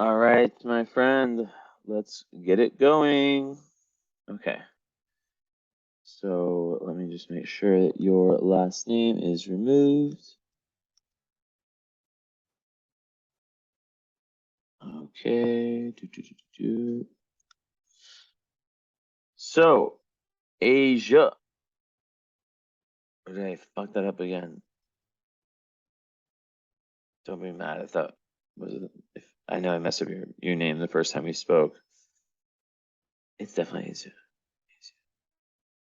All right, my friend, let's get it going. Okay. So let me just make sure that your last name is removed. Okay. So, Asia. Or did I fuck that up again? Don't be mad. I thought if I know I messed up your name the first time we spoke. It's definitely Asia.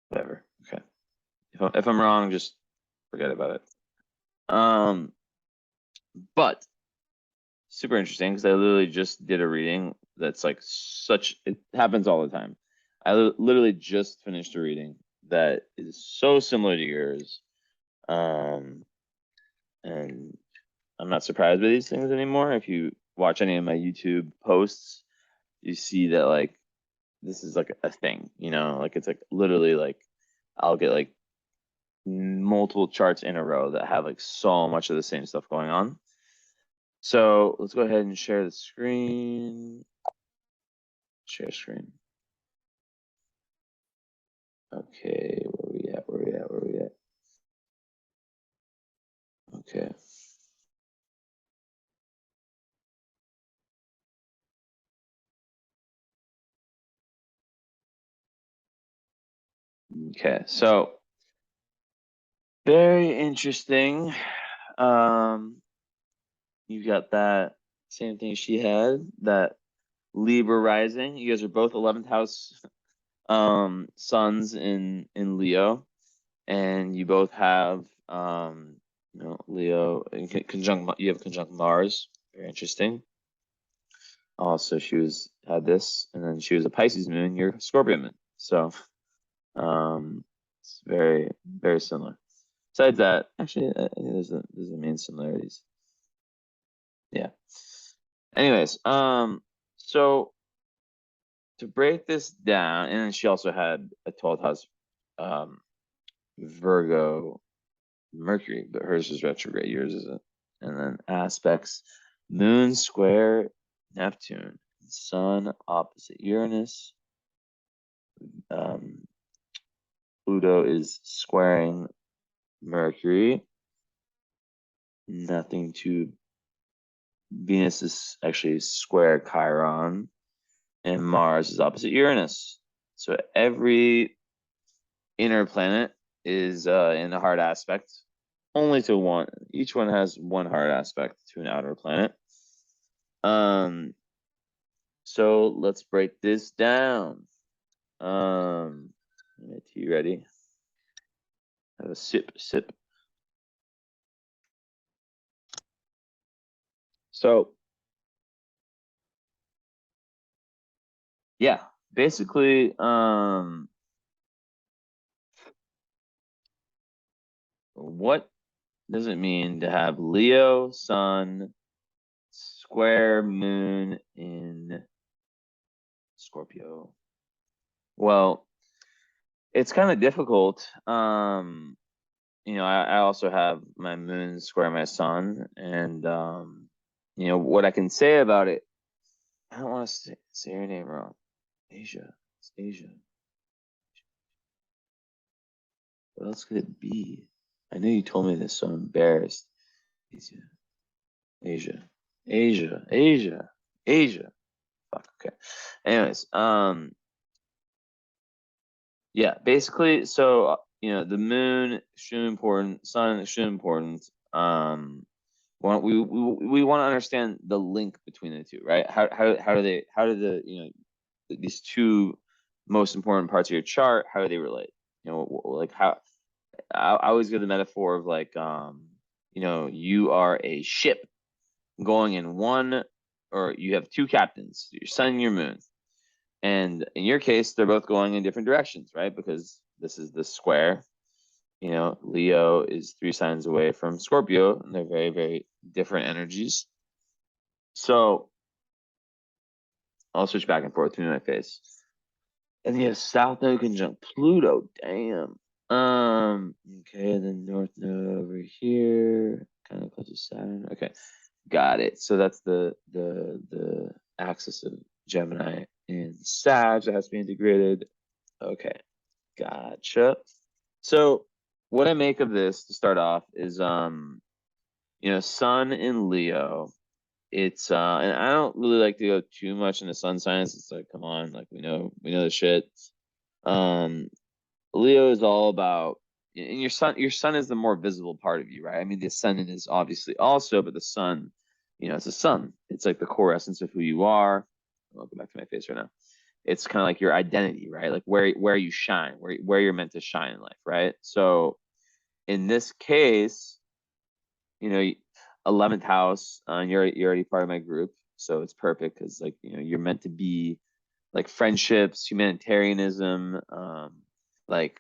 Whatever. Okay. If I'm wrong, just forget about it. But super interesting because I literally just did a reading that's like it happens all the time. I literally just finished a reading that is so similar to yours. And I'm not surprised by these things anymore. If you watch any of my YouTube posts, you see that like this is like a thing, like it's like literally like I'll get like multiple charts in a row that have like so much of the same stuff going on. So let's go ahead and share the screen. Share screen. Okay, where we at? Okay. Okay, so very interesting. You got that same thing she had, that Libra rising. You guys are both 11th house suns in Leo, and you both have Leo in conjunct. You have conjunct Mars. Very interesting. Also, she had this, and then she was a Pisces moon. You're a Scorpio moon, so it's very very similar. Besides that, actually, I think there's the main similarities. Yeah. Anyways, so to break this down, and then she also had a 12th house Virgo Mercury, but hers is retrograde, yours isn't. And then aspects: Moon square Neptune, Sun opposite Uranus. Pluto is squaring Mercury. Nothing to Venus is actually square Chiron, and Mars is opposite Uranus. So every inner planet is in a hard aspect, only to one. Each one has one hard aspect to an outer planet. So let's break this down. Tea ready? Have a sip. So yeah, basically, what does it mean to have Leo Sun square Moon in Scorpio? Well, it's kind of difficult. I also have my Moon square my Sun, and what I can say about it. I don't want to say your name wrong. Asia. It's Asia. What else could it be? I know you told me this, so I'm embarrassed. Asia. Fuck, okay. Anyways, yeah, basically, so the moon extremely important, sun extremely important. We want to understand the link between the two, right? How do these two most important parts of your chart, how do they relate? Like how I always give the metaphor of like you are a ship going in one, or you have two captains, your sun and your moon. And in your case, they're both going in different directions, right? Because this is the square. Leo is 3 signs away from Scorpio, and they're very, very different energies. So I'll switch back and forth between my face. And you have South Node conjunct Pluto. Damn. Okay, and then North Node over here, kind of close to Saturn. Okay, got it. So that's the axis of Gemini and Sag that has to be integrated. Okay, gotcha. So what I make of this to start off is Sun in Leo. It's and I don't really like to go too much into sun signs. It's like, come on, like we know the shit. Leo is all about, and your sun is the more visible part of you, right? I mean, the ascendant is obviously also, but the sun, it's a sun. It's like the core essence of who you are. I'll go back to my face right now. It's kind of like your identity, right? Like where you shine, where you're meant to shine in life, right? So in this case, 11th house, you're already part of my group, so it's perfect because like you're meant to be like friendships, humanitarianism, like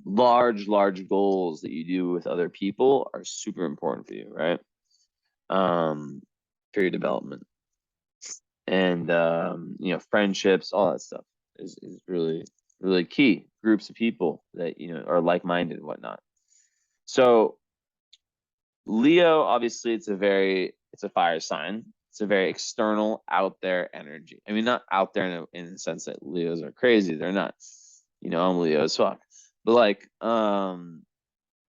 large goals that you do with other people are super important for you, right? For your development. And friendships, all that stuff is really, really key. Groups of people that are like-minded and whatnot. So Leo, obviously, it's a fire sign. It's a very external, out there energy. I mean, not out there in the sense that Leos are crazy. They're not. I'm Leo as fuck. But like,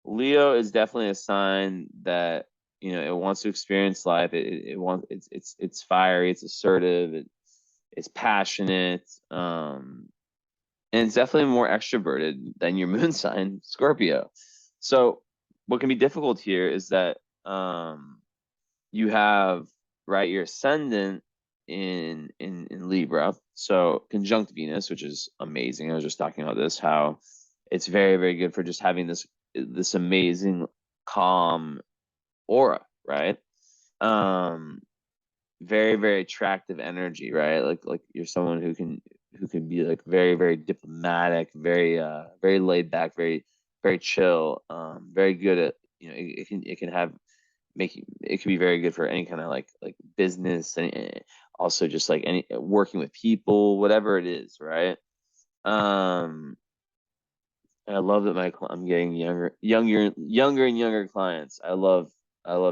Leo is definitely a sign that it wants to experience life. It wants it's fiery. It's assertive. It's passionate. And it's definitely more extroverted than your moon sign, Scorpio. So what can be difficult here is that you have your ascendant in Libra, so conjunct Venus, which is amazing. I was just talking about this, how it's very, very good for just having this amazing calm aura, right? Very, very attractive energy, right? Like you're someone who can be like very, very diplomatic, very laid back, very, very chill, very good at it can have it can be very good for any kind of like business, and also just like any working with people, whatever it is, right? And I love that I'm getting younger and younger clients. I love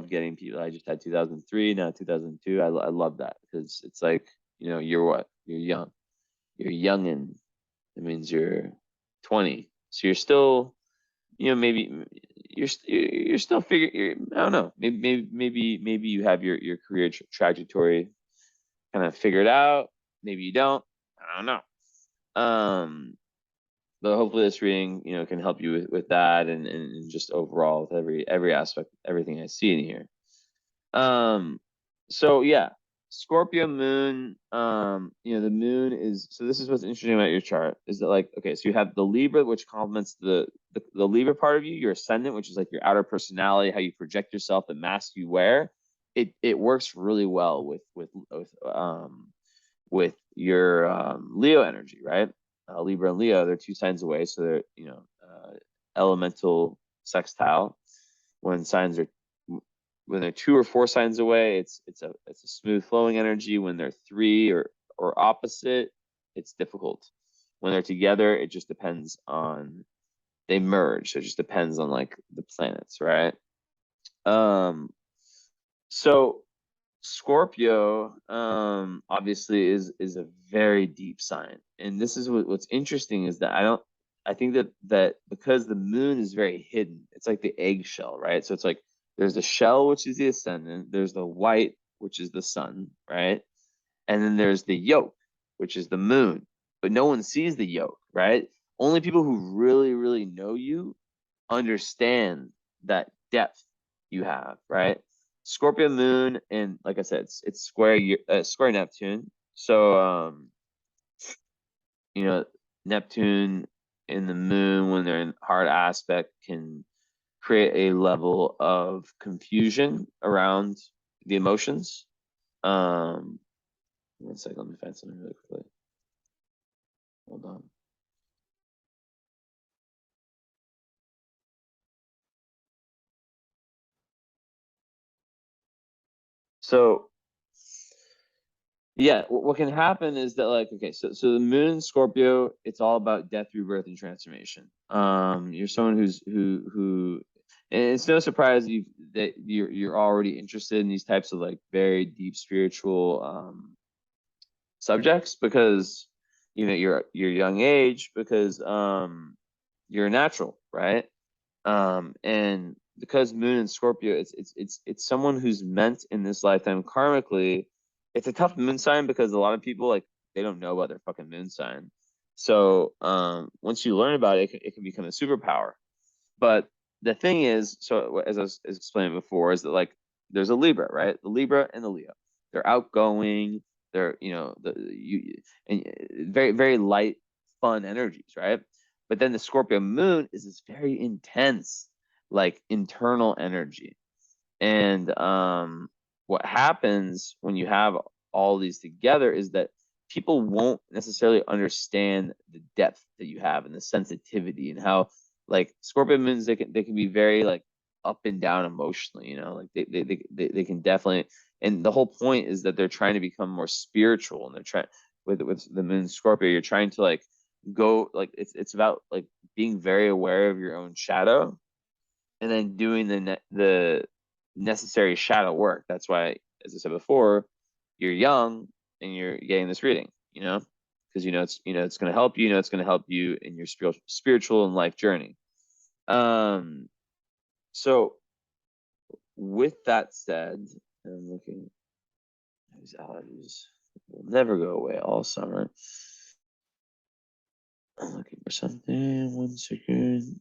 getting people. I just had 2003, now 2002. I love that because it's like, you're what? You're young. You're youngin'. It means you're 20. So you're still, maybe you're still figuring. I don't know. Maybe you have your career trajectory kind of figured out. Maybe you don't. I don't know. But hopefully this reading, can help you with that and just overall with every aspect, everything I see in here. So yeah, Scorpio moon, the moon is, so this is what's interesting about your chart is that like, okay, so you have the Libra, which complements the Libra part of you, your ascendant, which is like your outer personality, how you project yourself, the mask you wear. It works really well with your Leo energy, right? Libra and Leo, they're two signs away, so they're elemental sextile. When they're 2 or 4 signs away, it's a smooth flowing energy. When they're 3 or opposite, it's difficult. When they're together, it just depends on, they merge. So it just depends on like the planets, right? So Scorpio, obviously is a very deep sign, and this is what's interesting is that I think that because the moon is very hidden, it's like the eggshell, right? So it's like there's the shell, which is the ascendant, there's the white, which is the sun, right? And then there's the yolk, which is the moon, but no one sees the yolk, right? Only people who really, really know you understand that depth you have, right? Scorpio moon, and like I said, it's square Neptune. So Neptune in the moon when they're in hard aspect can create a level of confusion around the emotions. One second, let me find something really quickly. Hold on. So yeah, what can happen is that like, okay, so the moon Scorpio, it's all about death, rebirth, and transformation. You're someone who and it's no surprise that you're already interested in these types of like very deep spiritual subjects because your young age, because you're natural, right? And because Moon in Scorpio, it's someone who's meant in this lifetime karmically. It's a tough moon sign because a lot of people, like, they don't know about their fucking moon sign. So once you learn about it, it can become a superpower. But the thing is, so as I was explaining before, is that, like, there's a Libra, right? The Libra and the Leo. They're outgoing. They're, and very, very light, fun energies, right? But then the Scorpio Moon is this very intense, like, internal energy. And what happens when you have all these together is that people won't necessarily understand the depth that you have and the sensitivity, and how, like, Scorpio moons, they can be very, like, up and down emotionally, like they can definitely. And the whole point is that they're trying to become more spiritual, and they're trying, with the moon Scorpio, you're trying to, like, go, like, it's about, like, being very aware of your own shadow, and then doing the necessary shadow work. That's why, as I said before, you're young and you're getting this reading, because it's going to help you. It's going to help you in your spiritual and life journey. So with that said, I'm looking. These allergies will never go away all summer. I'm looking for something. 1 second.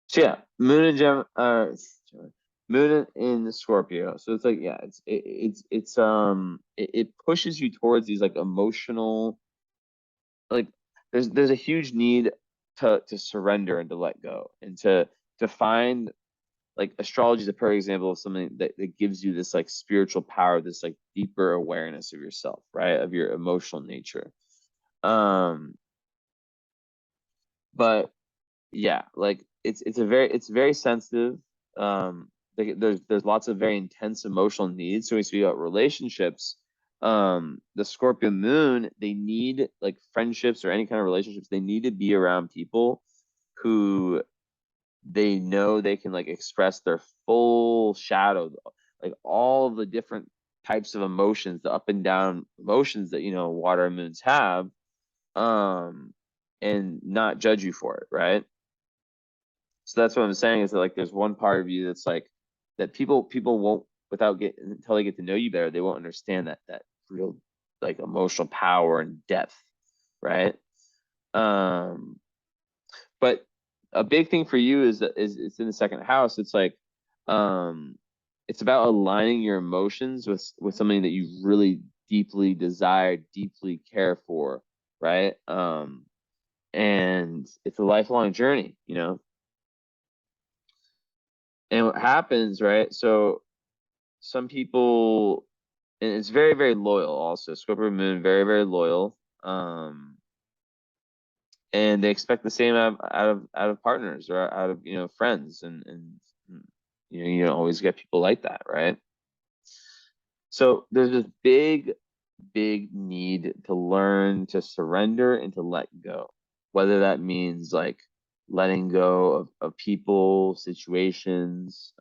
So yeah, Moon in the Scorpio. So it's like, yeah, it pushes you towards these, like, emotional, like, there's a huge need to surrender and to let go, and to find, like, astrology is a perfect example of something that gives you this, like, spiritual power, this, like, deeper awareness of yourself, right? Of your emotional nature. But yeah, like, it's very sensitive. There's lots of very intense emotional needs. So when we speak about relationships, the Scorpio moon, they need, like, friendships or any kind of relationships, they need to be around people who they know they can, like, express their full shadow, like, all the different types of emotions, the up and down emotions that, water moons have, and not judge you for it, right? So that's what I'm saying, is that, like, there's one part of you that's like, that people won't, until they get to know you better, they won't understand that real, like, emotional power and depth, right? Um, but a big thing for you is that it's in the second house. It's like, it's about aligning your emotions with something that you really deeply desire, deeply care for, right? And it's a lifelong journey, And what happens, right? So some people, and it's very, very loyal also. Scorpio Moon, very, very loyal. And they expect the same out of partners, or out of, friends, and you don't always get people like that, right? So there's this big, big need to learn to surrender and to let go. Whether that means, like, letting go of people, situations,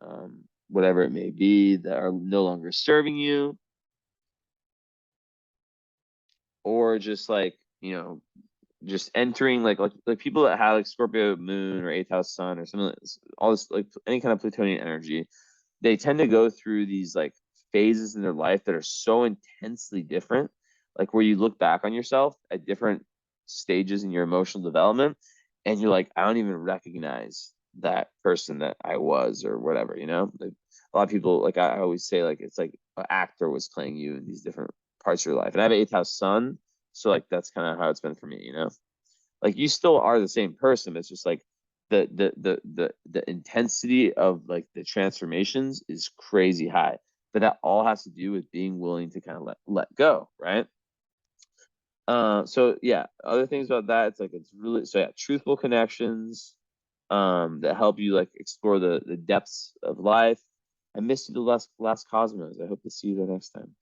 whatever it may be, that are no longer serving you, or just, like, just entering, like people that have, like, Scorpio moon or eighth house sun or something like this, all this, like, any kind of Plutonian energy, they tend to go through these, like, phases in their life that are so intensely different, like, where you look back on yourself at different stages in your emotional development, and you're like, I don't even recognize that person that I was, or whatever, like, a lot of people, like, I always say, like, it's like an actor was playing you in these different parts of your life. And I have an eighth house sun, so, like, that's kind of how it's been for me, like, you still are the same person. It's just, like, the intensity of, like, the transformations is crazy high, but that all has to do with being willing to kind of let go, right? So yeah, other things about that, it's like, it's really, so yeah, truthful connections, that help you, like, explore the depths of life. I missed you the last Cosmos. I hope to see you there next time.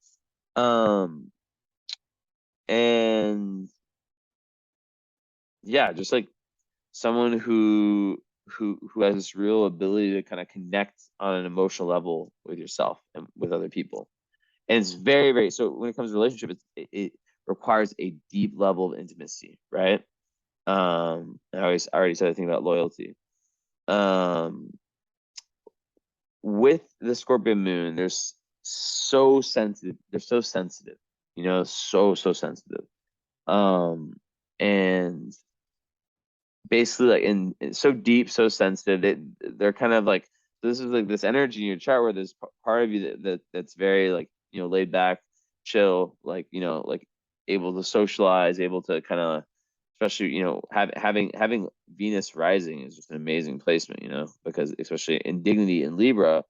And yeah, just, like, someone who who has this real ability to kind of connect on an emotional level with yourself and with other people. And it's very, very, so when it comes to relationship, it requires a deep level of intimacy, right? I already said a thing about loyalty. With the Scorpio moon, they're so sensitive. They're so sensitive, so sensitive. And basically, like in so deep, so sensitive, they're kind of like, this is like this energy in your chart where there's part of you that's very like, laid back, chill, like, like able to socialize, able to kind of, especially, having Venus rising is just an amazing placement, because especially in dignity in Libra,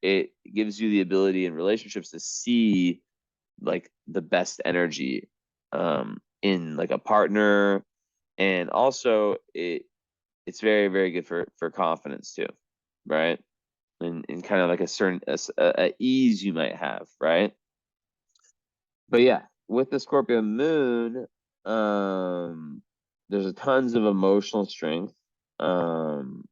it gives you the ability in relationships to see like the best energy in like a partner, and also it's very, very good for confidence too, right? And kind of like a certain a ease you might have, right? But yeah, with the Scorpio moon, there's a tons of emotional strength, and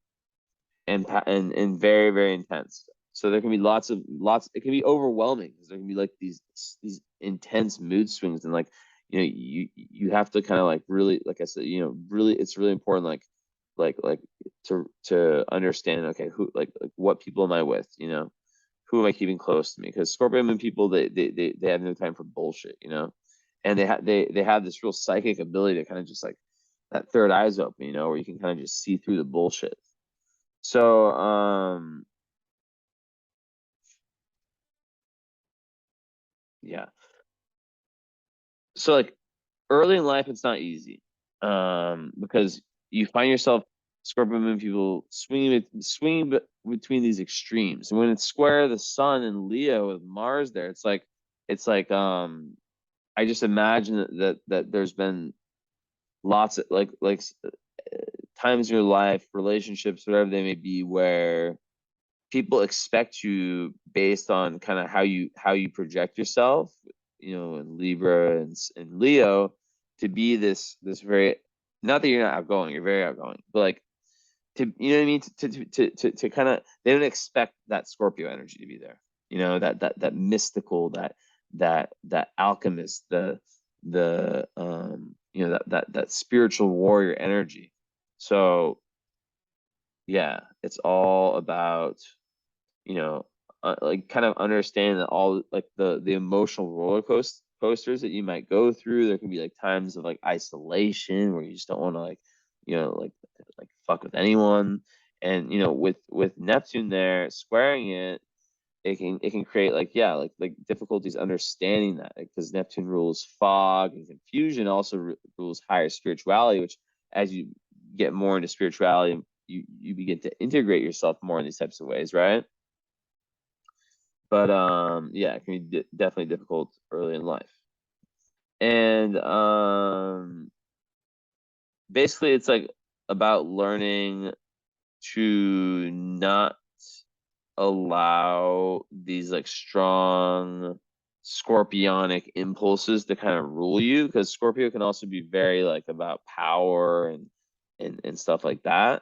very, very intense. So there can be lots. It can be overwhelming because there can be like these intense mood swings, and like, you have to kind of like really, like I said, really, it's really important, like to understand, okay, who, like what people am I with, who am I keeping close to me? Because Scorpio moon people, they have no time for bullshit, and they have this real psychic ability to kind of just like that third eye's open, where you can kind of just see through the bullshit. So, yeah. So like early in life, it's not easy, because you find yourself, Scorpio moon people, swinging between these extremes. And when it's square the sun and Leo with Mars there, it's like I just imagine that there's been lots of times in your life, relationships, whatever they may be, where people expect you based on kind of how you project yourself, in Libra and Leo, to be this very, not that you're not outgoing, you're very outgoing, but like, to, you know what I mean, to kind of, they don't expect that Scorpio energy to be there, that mystical, that alchemist, that spiritual warrior energy. So yeah, it's all about, you know, like kind of understand that all like the emotional coasters that you might go through. There can be like times of like isolation where you just don't want to like, like fuck with anyone. And with Neptune there squaring it, it can create like, yeah, like difficulties understanding that, because Neptune rules fog, and confusion also rules higher spirituality, which, as you get more into spirituality, you begin to integrate yourself more in these types of ways, right? But yeah, it can be definitely difficult early in life. And basically it's like about learning to not allow these like strong scorpionic impulses to kind of rule you, because Scorpio can also be very like about power and stuff like that.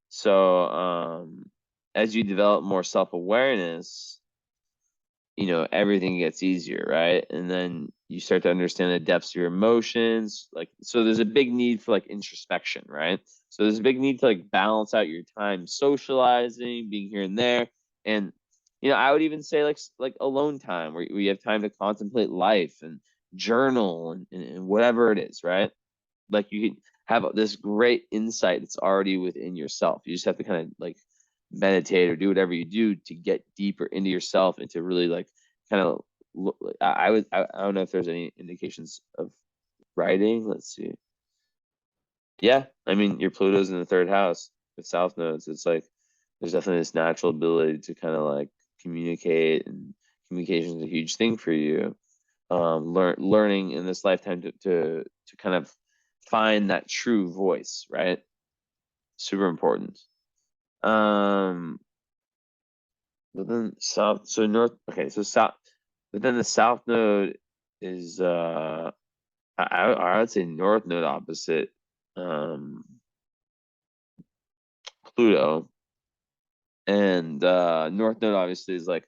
So as you develop more self-awareness, everything gets easier, right? And then you start to understand the depths of your emotions. Like, so there's a big need for like introspection, right? So there's a big need to like balance out your time socializing, being here and there. And, I would even say like alone time, where you have time to contemplate life and journal and whatever it is, right? Like you can have this great insight that's already within yourself. You just have to kind of like meditate or do whatever you do to get deeper into yourself and to really like kind of look. I don't know if there's any indications of writing. Let's see. Yeah, I mean, your Pluto's in the third house with south nodes. It's like there's definitely this natural ability to kind of like communicate, and communication is a huge thing for you. Learning in this lifetime to kind of find that true voice, right? Super important. Um, but then south, so north, okay, so south, but then the south node is I would say north node opposite. Um, Pluto. And North Node obviously is like,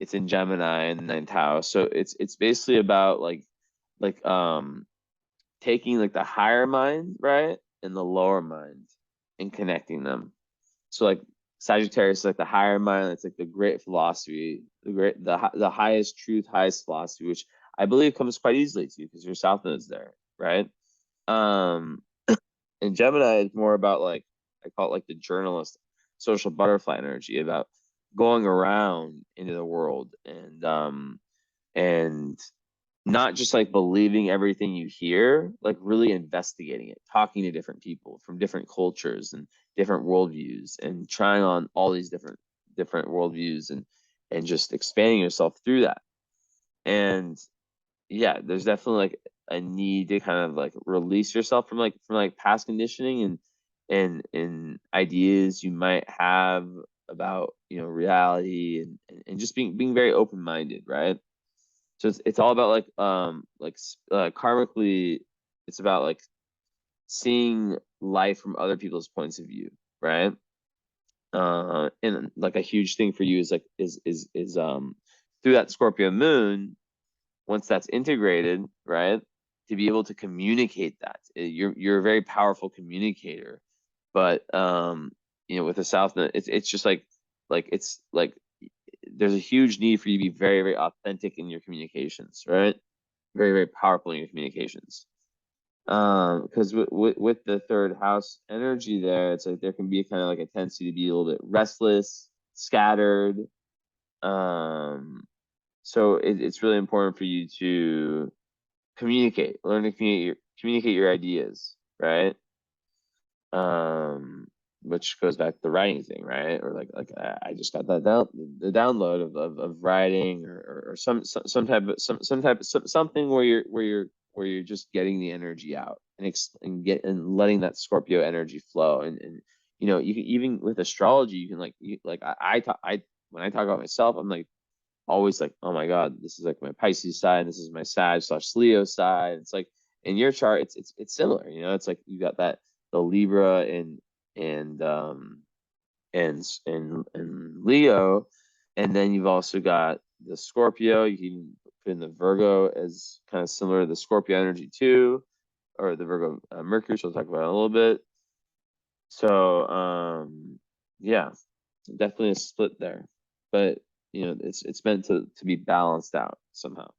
it's in Gemini in the ninth house. So it's basically about like taking like the higher mind, right, and the lower mind and connecting them. So like Sagittarius is like the higher mind, it's like the great philosophy, the highest truth, highest philosophy, which I believe comes quite easily to you because your South Node is there, right? Um and Gemini is more about like, I call it like the journalist, social butterfly energy, about going around into the world and not just like believing everything you hear, like really investigating it, talking to different people from different cultures and different worldviews, and trying on all these different worldviews and just expanding yourself through that. And yeah, there's definitely like a need to kind of like release yourself from like past conditioning and ideas you might have about, you know, reality and just being very open-minded, right? So it's all about like karmically, it's about like seeing life from other people's points of view, right? And like a huge thing for you is like is through that Scorpio moon, once that's integrated, right, to be able to communicate that. You're a very powerful communicator, but you know, with the South Node, it's just like it's like there's a huge need for you to be very, very authentic in your communications, right? Very, very powerful in your communications. Because with the third house energy there, it's like there can be kind of like a tendency to be a little bit restless, scattered. Um, so it's really important for you to learn to communicate your ideas, right? Which goes back to the writing thing, right? Or like I just got that the download of writing or some type of something where you're just getting the energy out and letting that Scorpio energy flow. And you know, you can, even with astrology, you can I when I talk about myself, I'm like always like, oh my God, this is like my Pisces side, this is my Sag/Leo side. It's like in your chart, it's similar, you know. It's like you got that the Libra and and Leo, and then you've also got the Scorpio. You can put in the Virgo as kind of similar to the Scorpio energy too, or the Virgo Mercury, which we'll talk about in a little bit. So yeah, definitely a split there, but you know, it's meant to be balanced out somehow.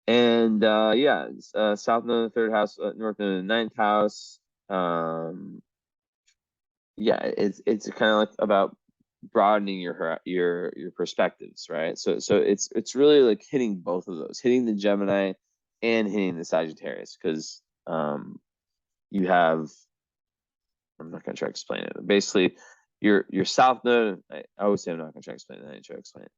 And yeah, South Node in the third house, North Node in the ninth house. Yeah, it's kind of like about broadening your perspectives, right? So it's really like hitting both of those, hitting the Gemini and hitting the Sagittarius, because you have, I'm not gonna try to explain it, but basically your South Node, I always say I'm not gonna try to explain it, I try to explain it.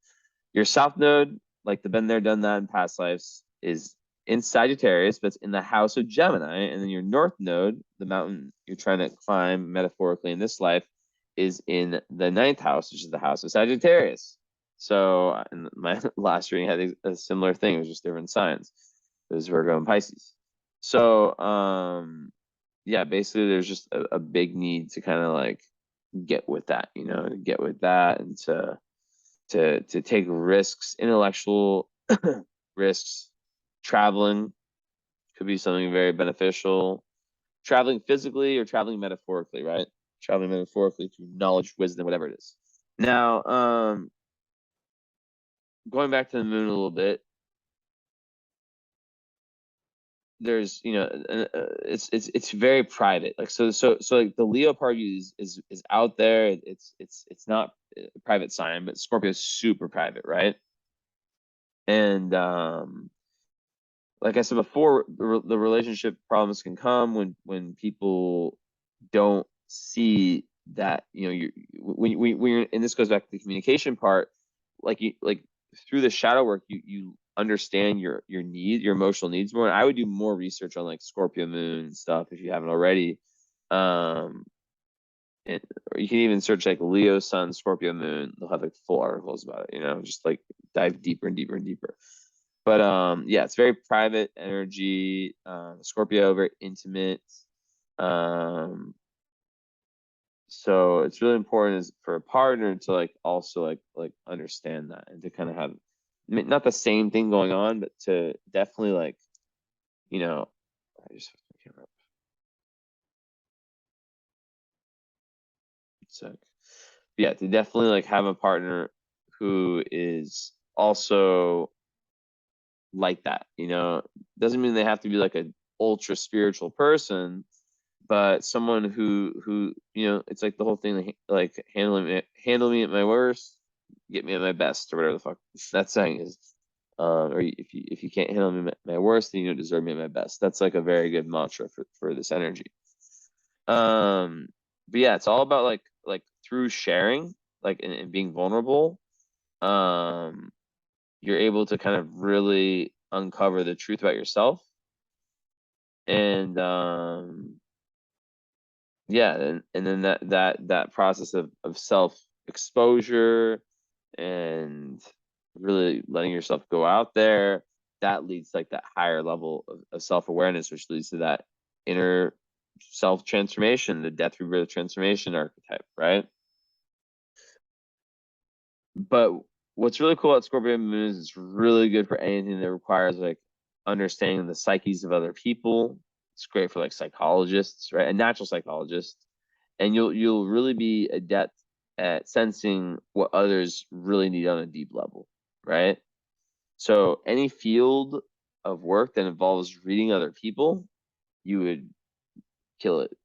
Your South Node, like the been there, done that in past lives, is in Sagittarius, but it's in the house of Gemini. And then your North Node, the mountain you're trying to climb metaphorically in this life, is in the ninth house, which is the house of Sagittarius. So in my last reading had a similar thing. It was just different signs. It was Virgo and Pisces. So yeah, basically there's just a big need to kind of like get with that, you know, get with that, and to take risks, intellectual risks. Traveling could be something very beneficial. Traveling physically or traveling metaphorically, right? Traveling metaphorically through knowledge, wisdom, whatever it is. Now, going back to the moon a little bit, there's, you know, it's very private. Like so like the Leo part is out there. It's not a private sign, but Scorpio is super private, right? And like I said before, the relationship problems can come when people don't see that, you know, when you're, and this goes back to the communication part, like through the shadow work, you understand your need, your emotional needs more. And I would do more research on like Scorpio moon and stuff if you haven't already. Um, and, or you can even search like Leo sun, Scorpio moon. They'll have like full articles about it, you know, just like dive deeper and deeper and deeper. But yeah, it's very private energy. Scorpio, very intimate. Um, So it's really important is for a partner to like also like understand that and to kind of have not the same thing going on, but to definitely like, you know, I just have my camera up. Sec. Yeah, to definitely like have a partner who is also like that, doesn't mean they have to be like a ultra spiritual person, but someone who it's like the whole thing, like handle me at my worst, get me at my best, or whatever the fuck that saying is. Or if you can't handle me at my worst, then you don't deserve me at my best. That's like a very good mantra for this energy. um but yeah, it's all about like through sharing, like and being vulnerable, um you're able to kind of really uncover the truth about yourself. And yeah, and then that process of self exposure and really letting yourself go out there, that leads to like that higher level of self-awareness, which leads to that inner self transformation, the death rebirth transformation archetype, right? But what's really cool about Scorpio Moon is it's really good for anything that requires like understanding the psyches of other people. It's great for like psychologists, right? A natural psychologist. And you'll really be adept at sensing what others really need on a deep level, right? So any field of work that involves reading other people, you would kill it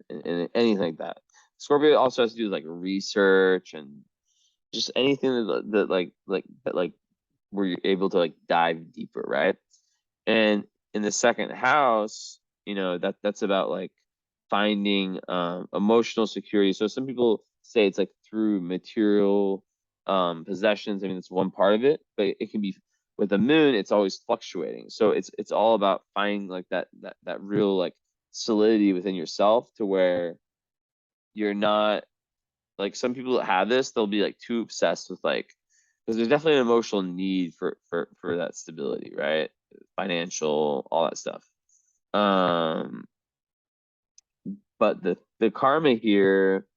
in anything like that. Scorpio also has to do with like research and just anything that where you're able to like dive deeper, right? And in the second house, that's about like finding emotional security. So some people say it's like through material possessions. I mean, it's one part of it, but it can be with the moon, it's always fluctuating. So it's all about finding like that real like solidity within yourself, to where you're not like some people that have this, they'll be like too obsessed with like, because there's definitely an emotional need for that stability, right? Financial, all that stuff. Um, but the karma here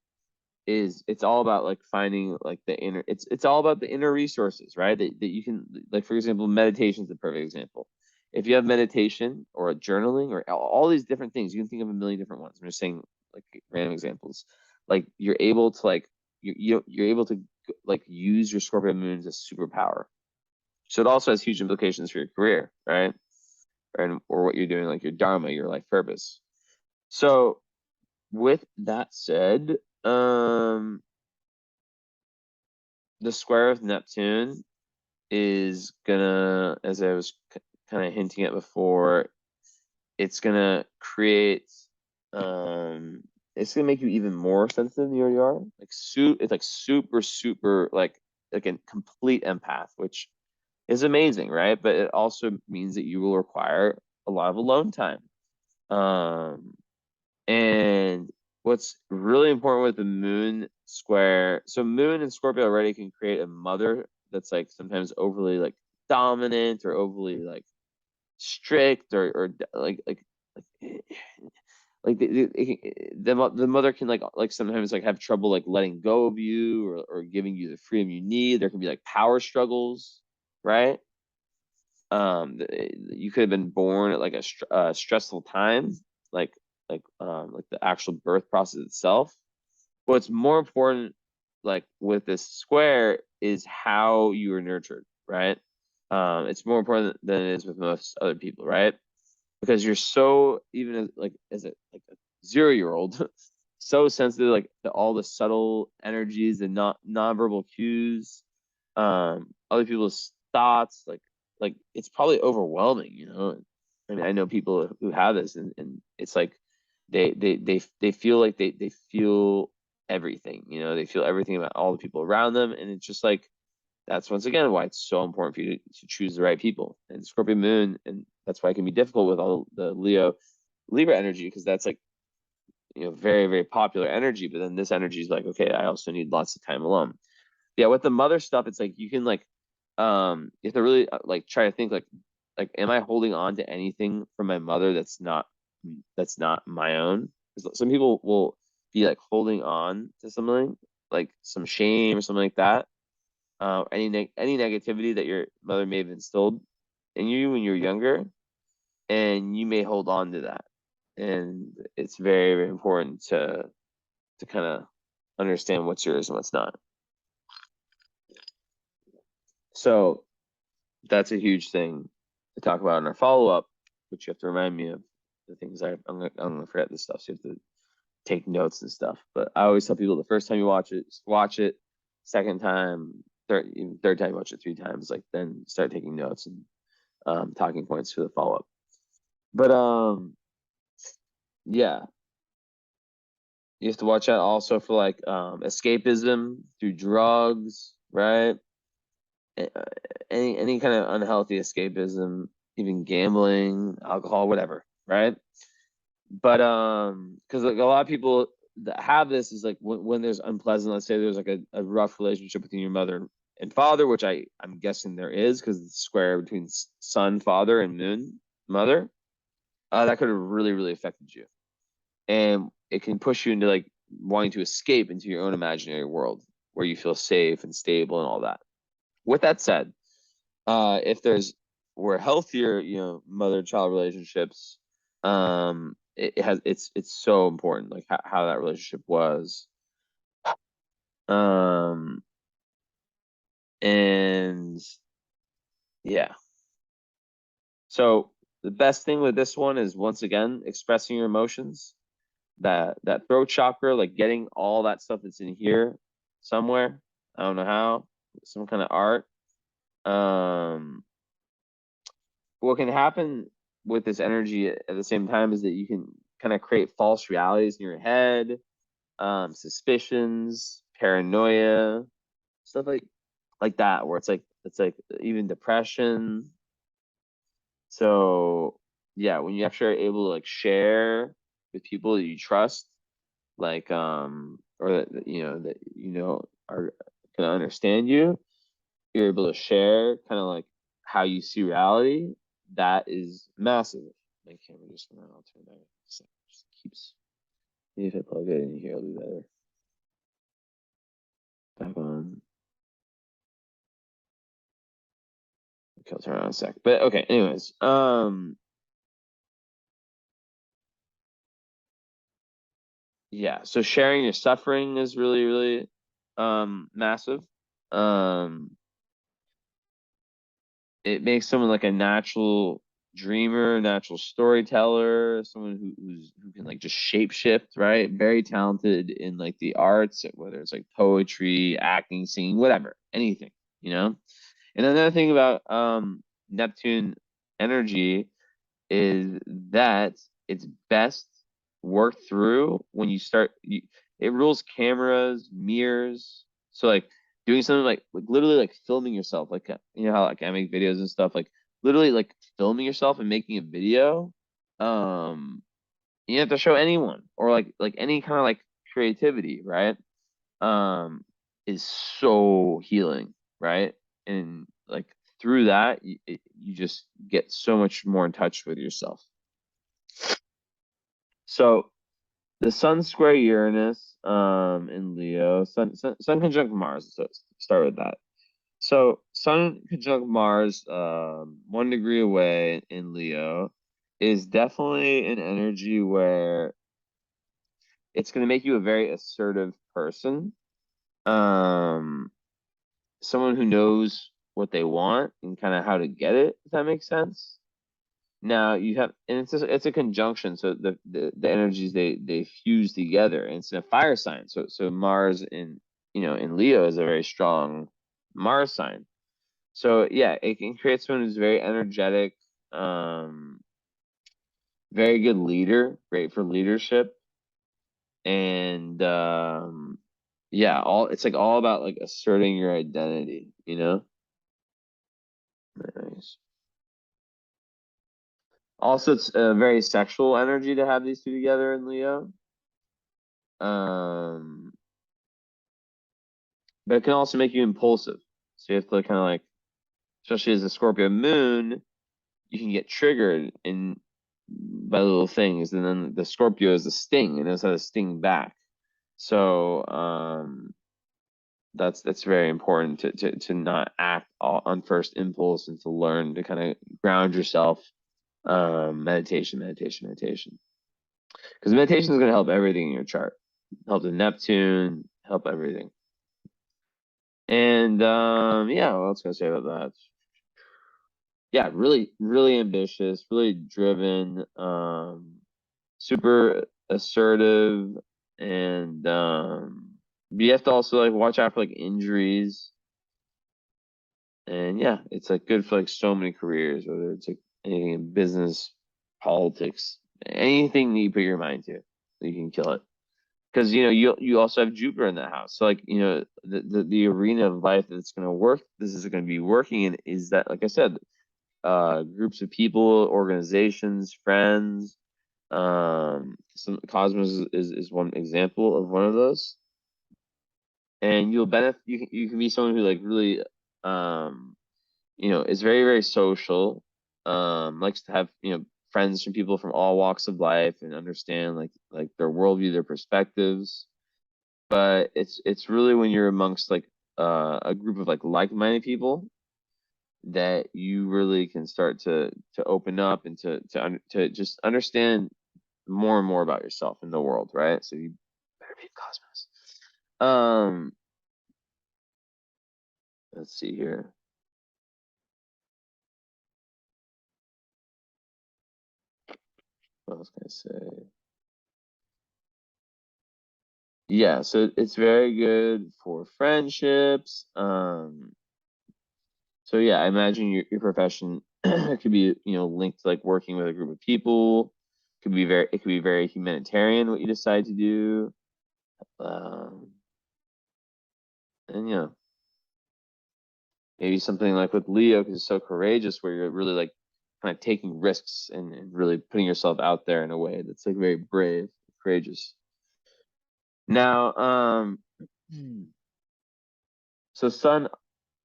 is, it's all about like finding like the inner, it's all about the inner resources, right? That you can, like, for example, meditation is a perfect example. If you have meditation or journaling or all these different things, you can think of a million different ones. I'm just saying like random examples. Like you're able to like you're able to like use your Scorpio moon as a superpower. So it also has huge implications for your career, right? And or what you're doing, like your dharma, your life purpose. So with that said, the square of Neptune is gonna, as I was kind of hinting at before, it's gonna create, it's gonna make you even more sensitive than you already are. It's like super like a complete empath, which is amazing, right? But it also means that you will require a lot of alone time. Um, and what's really important with the moon square, so moon and Scorpio already can create a mother that's like sometimes overly like dominant or overly like strict or like like the mother can like sometimes like have trouble like letting go of you or giving you the freedom you need. There can be like power struggles, right? You could have been born at like a stressful time, like like the actual birth process itself. What's more important, like with this square, is how you were nurtured, right? It's more important than it is with most other people, right? Because you're so, even as a like a 0-year old, so sensitive like to all the subtle energies and not nonverbal cues, other people's thoughts, like it's probably overwhelming, I mean, I know people who have this, and it's like they feel like they feel everything, they feel everything about all the people around them, and it's just like, that's once again why it's so important for you to choose the right people. And Scorpio Moon, and that's why it can be difficult with all the Libra energy, because that's like, very, very popular energy. But then this energy is like, okay, I also need lots of time alone. Yeah, with the mother stuff, it's like you can like, you have to really like try to think like, am I holding on to anything from my mother that's not my own? 'Cause some people will be like holding on to something, like some shame or something like that. Any negativity that your mother may have instilled in you when you were younger, and you may hold on to that. And it's very, very important to kind of understand what's yours and what's not. So that's a huge thing to talk about in our follow-up, which you have to remind me of the things I'm gonna forget this stuff. So you have to take notes and stuff. But I always tell people the first time you watch it. Second time, third time you watch it 3 times, like then start taking notes and talking points for the follow-up. But yeah. You have to watch out also for like escapism through drugs, right? Any kind of unhealthy escapism, even gambling, alcohol, whatever, right? But because like a lot of people that have this is like when there's unpleasant, let's say there's like a rough relationship between your mother and father, which I'm guessing there is because it's square between sun, father, and moon, mother. That could have really, really affected you. And it can push you into like wanting to escape into your own imaginary world where you feel safe and stable and all that. With that said, if we're healthier, mother-child relationships, it's so important, like how that relationship was. And yeah. So the best thing with this one is, once again, expressing your emotions. That throat chakra, like getting all that stuff that's in here somewhere. I don't know how, some kind of art. What can happen with this energy at the same time is that you can kind of create false realities in your head, suspicions, paranoia, stuff like that, where it's like even depression. So yeah, when you actually are able to like share with people that you trust, like or that are gonna understand you, you're able to share kind of like how you see reality. That is massive. My camera just went out. I'll turn that. Just keeps. Maybe if I plug it in here, I'll do better. Back on. Okay, I'll turn it on in a sec. But okay, anyways, yeah. So sharing your suffering is really, really, massive. It makes someone like a natural dreamer, natural storyteller, someone who can like just shapeshift, right? Very talented in like the arts, whether it's like poetry, acting, singing, whatever, anything, you know? And another thing about Neptune energy is that it's best worked through when you start. It rules cameras, mirrors. So like doing something like literally like filming yourself, like how like I make videos and stuff, like literally like filming yourself and making a video. You have to show anyone, or like any kind of like creativity, right? Is so healing, right? And like through that, you just get so much more in touch with yourself. So the Sun square Uranus in Leo, Sun conjunct Mars. So start with that. So Sun conjunct Mars, 1 degree away in Leo, is definitely an energy where it's going to make you a very assertive person. Someone who knows what they want and kind of how to get it, if that makes sense. Now you have, and it's a conjunction, so the energies they fuse together, and it's in a fire sign. So Mars in Leo is a very strong Mars sign. So yeah, it can create someone who's very energetic, very good leader, great for leadership, and yeah, it's like all about like asserting your identity, you know? Nice. Also, it's a very sexual energy to have these two together in Leo. But it can also make you impulsive. So you have to kind of like, especially as a Scorpio moon, you can get triggered by little things, and then the Scorpio is the sting, and knows how to sting back. So that's very important to not act on first impulse and to learn to kind of ground yourself. Meditation. Because meditation is going to help everything in your chart. Help the Neptune, help everything. And yeah, what else can I say about that? Yeah, really, really ambitious, really driven, super assertive, and you have to also like watch out for like injuries. And yeah, it's like good for like so many careers, whether it's like anything in business, politics, anything that you put your mind to, you can kill it. Because you also have Jupiter in that house, so like the arena of life that's going to work. This is going to be working in is that, like I said, groups of people, organizations, friends. Some Cosmos is one example of one of those, and you'll benefit. You can be someone who like really is very, very social, likes to have, friends from people from all walks of life and understand like their worldview, their perspectives. But it's really when you're amongst like a group of like-minded people that you really can start to open up and to just understand more and more about yourself in the world, right? So you better be in Cosmos. Let's see here. What else can I say? Yeah, so it's very good for friendships. So yeah, I imagine your profession could be, linked to like working with a group of people. It could be very humanitarian what you decide to do. Um, and maybe something like with Leo because it's so courageous, where you're really like kind of taking risks and really putting yourself out there in a way that's like very brave, courageous. Now, so Sun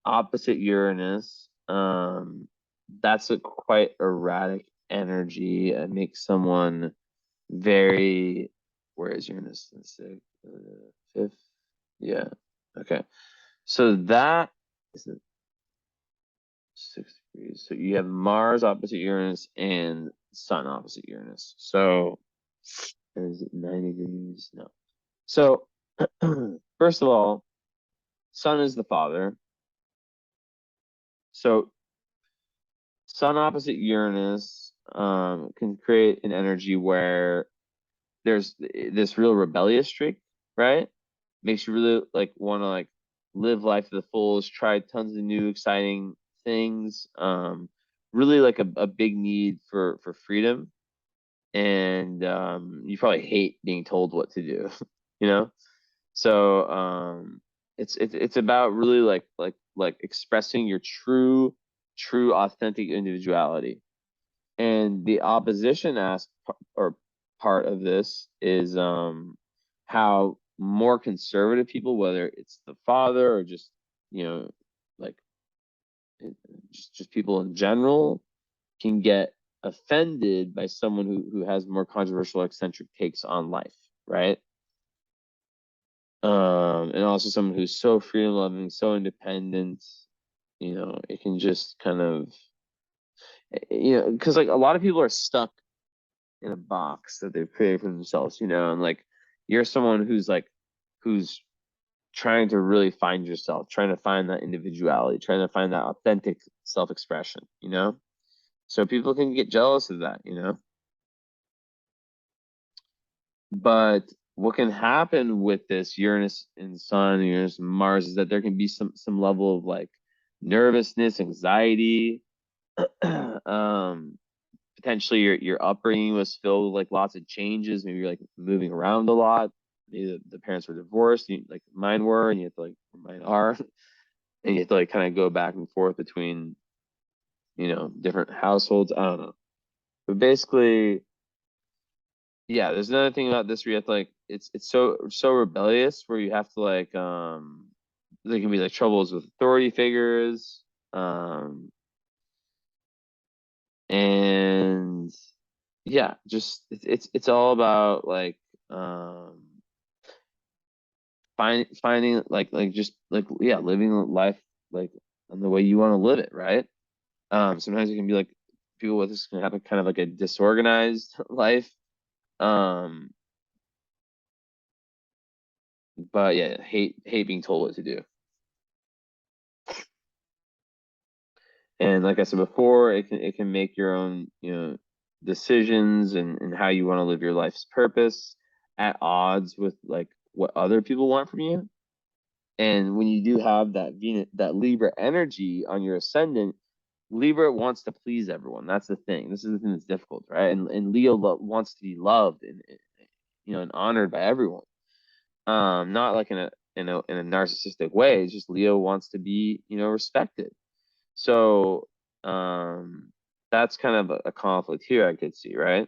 opposite Uranus, that's a quite erratic energy. It makes someone very. Where is Uranus? Let's see, fifth. Yeah. Okay. So that is it 6 degrees. So you have Mars opposite Uranus and Sun opposite Uranus. So is it 9 degrees? No. So first of all, Sun is the father. So Sun opposite Uranus can create an energy where there's this real rebellious streak, right? Makes you really like want to like live life to the fullest, try tons of new exciting things. Really like a big need for freedom, and you probably hate being told what to do, you know. So it's about really like expressing your true authentic individuality. And the opposition or part of this is how more conservative people, whether it's the father or just like just people in general, can get offended by someone who has more controversial, eccentric takes on life, right? And also someone who's so freedom loving, so independent. It can just kind of, because like a lot of people are stuck in a box that they've created for themselves, and like you're someone who's trying to really find yourself, trying to find that individuality, trying to find that authentic self-expression. So people can get jealous of that. But what can happen with this Uranus and Sun, Uranus and Mars, is that there can be some level of like nervousness, anxiety. Potentially your upbringing was filled with like lots of changes. Maybe you're like moving around a lot. Maybe the parents were divorced, like mine were, and you have to like mine are, and you have to like kind of go back and forth between different households. I don't know, but basically, yeah. There's another thing about this where you have to like it's so rebellious where you have to like there can be like troubles with authority figures, and yeah, just it's all about like finding living life like in the way you want to live it, right? Sometimes it can be like people with this can have a kind of like a disorganized life. But yeah, hate being told what to do. And like I said before, it can make your own, decisions and how you want to live your life's purpose at odds with like what other people want from you. And when you do have that Libra energy on your ascendant, Libra wants to please everyone. That's the thing. This is the thing that's difficult, right? And Leo wants to be loved and honored by everyone. Not like in a narcissistic way. It's just Leo wants to be, respected. So that's kind of a conflict here I could see, right?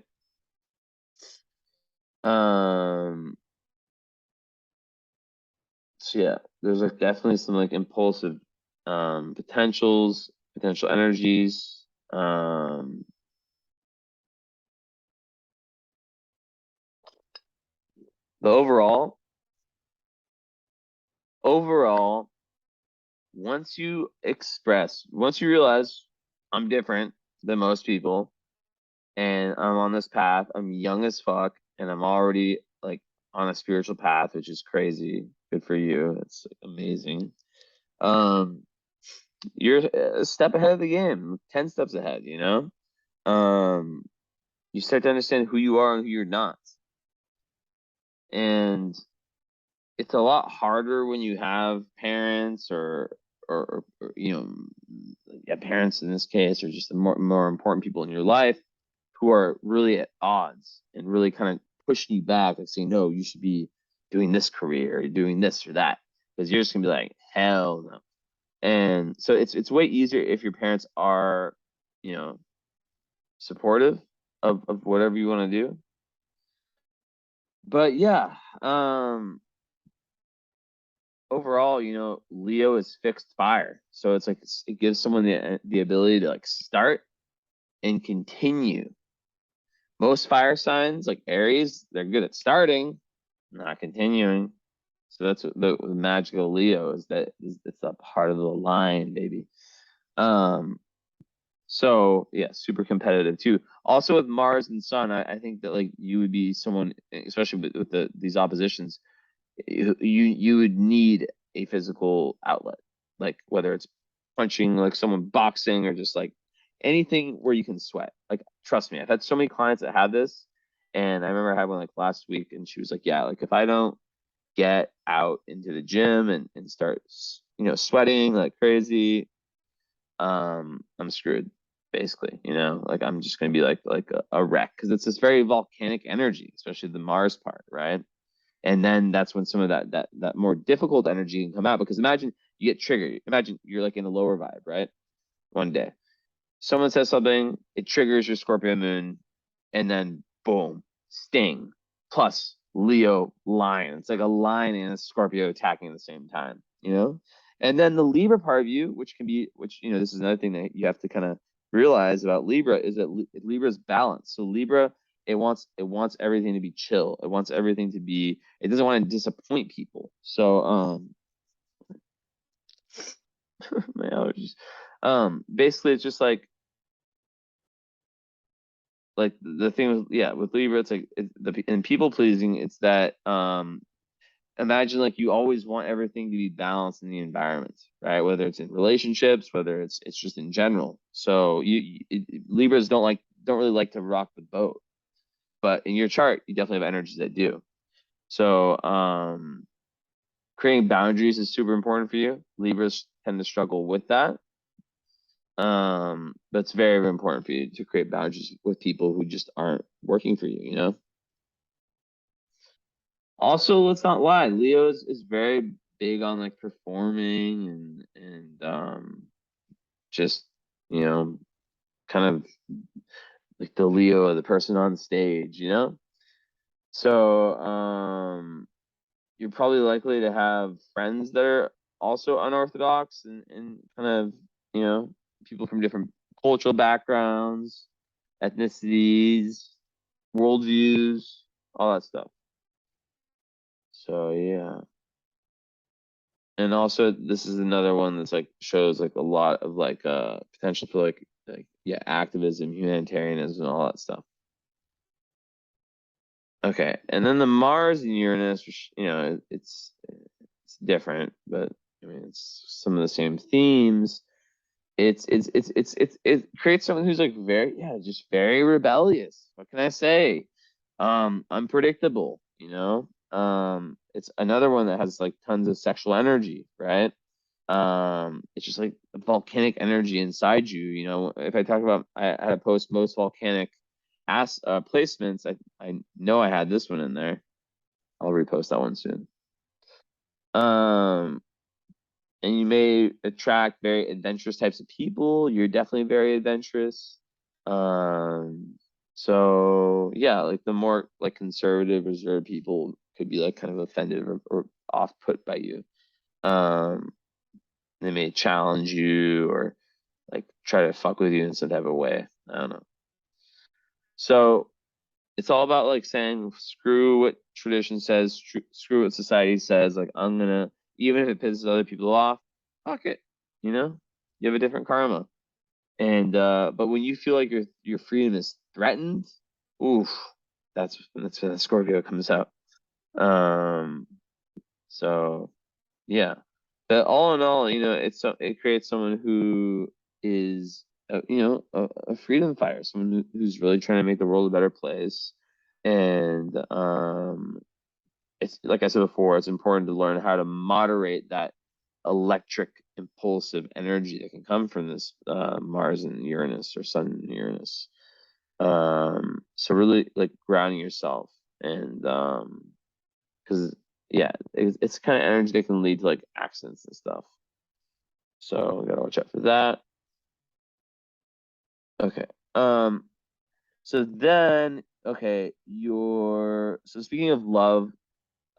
So yeah, there's like definitely some like impulsive potential energies. The overall, once you realize I'm different than most people and I'm on this path, I'm young as fuck and I'm already like on a spiritual path, which is crazy. Good for you. It's amazing. You're a step ahead of the game, 10 steps ahead, you start to understand who you are and who you're not. And it's a lot harder when you have parents or parents in this case, or just the more important people in your life who are really at odds and really kind of pushing you back, like saying, no, you should be doing this career or doing this or that. Because you're just gonna be like, hell no. And so it's way easier if your parents are, supportive of whatever you want to do. But yeah, overall, Leo is fixed fire. So it's like it gives someone the ability to like start and continue. Most fire signs, like Aries, they're good at starting, not continuing. So that's what the magical Leo is, that it's a part of the line, baby. So yeah, super competitive too. Also with Mars and Sun, I think that like you would be someone, especially with these oppositions, you would need a physical outlet, like whether it's punching like someone, boxing, or just like anything where you can sweat. Like trust me, I've had so many clients that have this, and I remember I had one like last week, and she was like, yeah, like if I don't get out into the gym and start sweating like crazy, I'm screwed basically, like I'm just gonna be like a wreck, because it's this very volcanic energy, especially the Mars part, right? And then that's when some of that more difficult energy can come out, because imagine you get triggered. Imagine you're like in a lower vibe, right? One day someone says something, it triggers your Scorpio moon, and then boom, sting plus Leo lion. It's like a lion and a Scorpio attacking at the same time, And then the Libra part of you, which this is another thing that you have to kind of realize about Libra, is that Libra's balance. So Libra, it wants everything to be chill. It wants everything to be. It doesn't want to disappoint people. So my allergies. Basically, it's just like the thing with Libra, it's like in people pleasing, it's that imagine like you always want everything to be balanced in the environment, right? Whether it's in relationships, whether it's just in general. So Libras don't really like to rock the boat, but in your chart, you definitely have energies that do. So creating boundaries is super important for you. Libras tend to struggle with that. But it's very, very important for you to create boundaries with people who just aren't working for you, Also, let's not lie, Leo is very big on like performing and just, kind of like the Leo, the person on stage. So you're probably likely to have friends that are also unorthodox and kind of, people from different cultural backgrounds, ethnicities, worldviews, all that stuff. So yeah. And also, this is another one that's like shows like a lot of like potential for like yeah, activism, humanitarianism, and all that stuff. Okay, and then the Mars and Uranus, which it's different, but I mean it's some of the same themes. It creates someone who's like just very rebellious. What can I say? Unpredictable, it's another one that has like tons of sexual energy, right? It's just like volcanic energy inside you. If I talk about, I had to post most volcanic placements. I know I had this one in there. I'll repost that one soon. And you may attract very adventurous types of people. You're definitely very adventurous. So yeah, like the more like conservative, reserved people could be like kind of offended or off put by you. Um, they may challenge you or like try to fuck with you in some type of way. I don't know. So it's all about like saying screw what tradition says, screw what society says. Like I'm gonna, even if it pisses other people off, fuck it. You have a different karma. And but when you feel like your freedom is threatened, oof, that's when the Scorpio comes out. Um, so yeah, but all in all, it creates someone who is a freedom fighter, someone who's really trying to make the world a better place. And it's like I said before, it's important to learn how to moderate that electric impulsive energy that can come from this Mars and Uranus or Sun and Uranus. So really like grounding yourself and because yeah, it's kind of energy that can lead to like accidents and stuff. So we gotta watch out for that. Okay. So then okay, so speaking of love,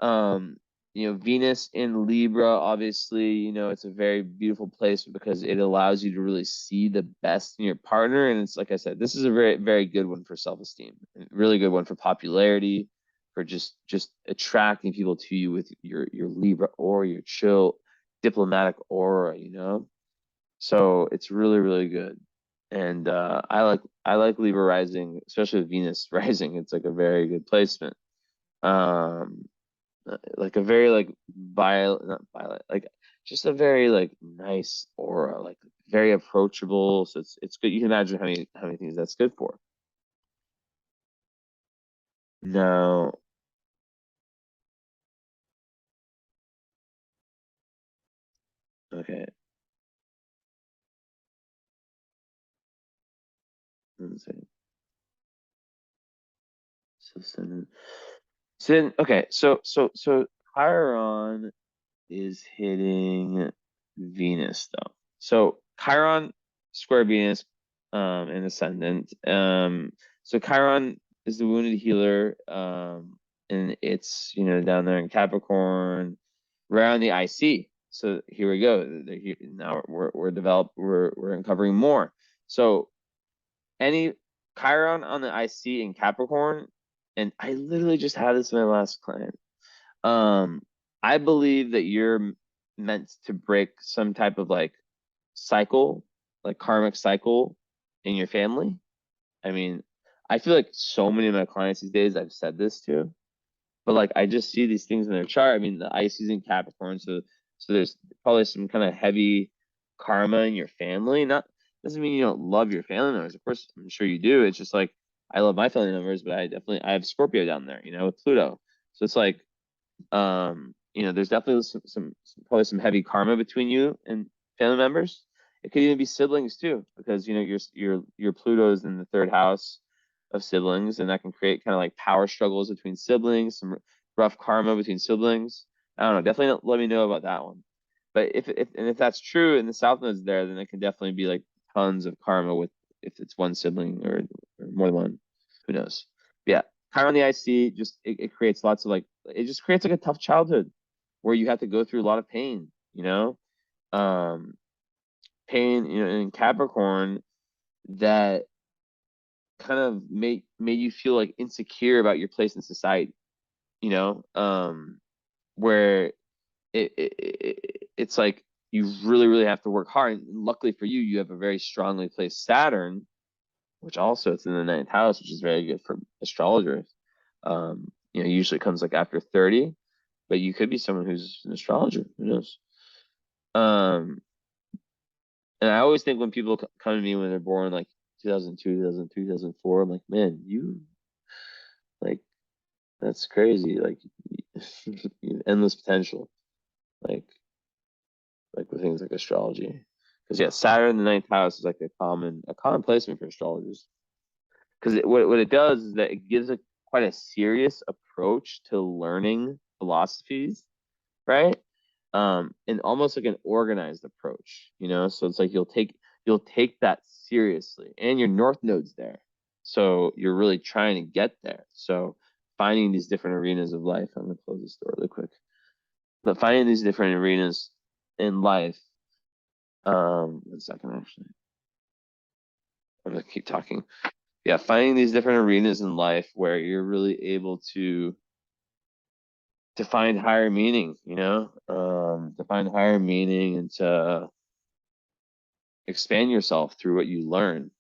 um Venus in Libra, obviously, it's a very beautiful place because it allows you to really see the best in your partner. And it's like I said, this is a very very good one for self-esteem, really good one for popularity, for just attracting people to you with your Libra or your chill diplomatic aura. So it's really really good. And I like Libra rising, especially with Venus rising. It's like a very good placement. um like a very like violet, not violet, like just a very like nice aura, like very approachable. So it's good. You can imagine how many things that's good for. Now, okay, let's see. So okay, so Chiron is hitting Venus though. So Chiron square Venus in ascendant. So Chiron is the wounded healer, and it's down there in Capricorn, right on the IC. So here we go. Now we're developed. We're uncovering more. So any Chiron on the IC in Capricorn, and I literally just had this in my last client. Um, I believe that you're meant to break some type of like cycle, like karmic cycle in your family. I mean, I feel like so many of my clients these days I've said this to, but like I just see these things in their chart. I mean, the ice is in Capricorn, so there's probably some kind of heavy karma in your family. Not doesn't mean you don't love your family members. Of course, I'm sure you do. It's just like I love my family members, but I have Scorpio down there, with Pluto. So it's like there's definitely some probably some heavy karma between you and family members. It could even be siblings too, because your Pluto's in the third house of siblings, and that can create kind of like power struggles between siblings, some rough karma between siblings. I don't know. Definitely let me know about that one. But if that's true and the South Node's there, then it can definitely be like tons of karma with if it's one sibling or more than one. Who knows? But yeah, Chiron the IC just it creates lots of like it just creates like a tough childhood where you have to go through a lot of pain. Um, pain, in Capricorn that kind of made you feel like insecure about your place in society, you know, where it's like you really, really have to work hard. And luckily for you, you have a very strongly placed Saturn, which also it's in the ninth house, which is very good for astrologers. Usually comes like after 30, but you could be someone who's an astrologer. Who knows? And I always think when people come to me when they're born like 2002, 2003, 2004, I'm like, man, you like that's crazy. Like endless potential. Like with things like astrology. Because yeah, Saturn in the ninth house is like a common placement for astrologers. Because what it does is that it gives quite a serious approach to learning philosophies, right? And almost like an organized approach, So it's like you'll take that seriously, and your north node's there, so you're really trying to get there. So finding these different arenas of life. I'm gonna close this door really quick, but finding these different arenas in life. 1 second, actually. I'm gonna keep talking. Yeah, finding these different arenas in life where you're really able to find higher meaning, to find higher meaning and to expand yourself through what you learn.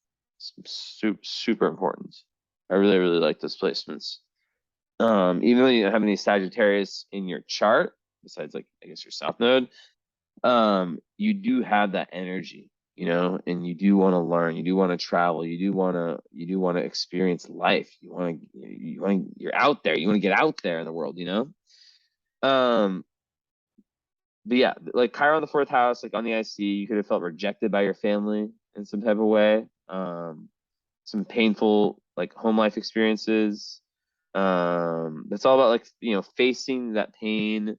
It's super important. I really, really like those placements. Even though you don't have any Sagittarius in your chart, besides like I guess your South Node, you do have that energy, and you do want to learn, you do want to travel, you do want to experience life. You're out there, you want to get out there in the world, But yeah, like Chiron in the fourth house, like on the IC, you could have felt rejected by your family in some type of way. Some painful like home life experiences. That's all about like, facing that pain,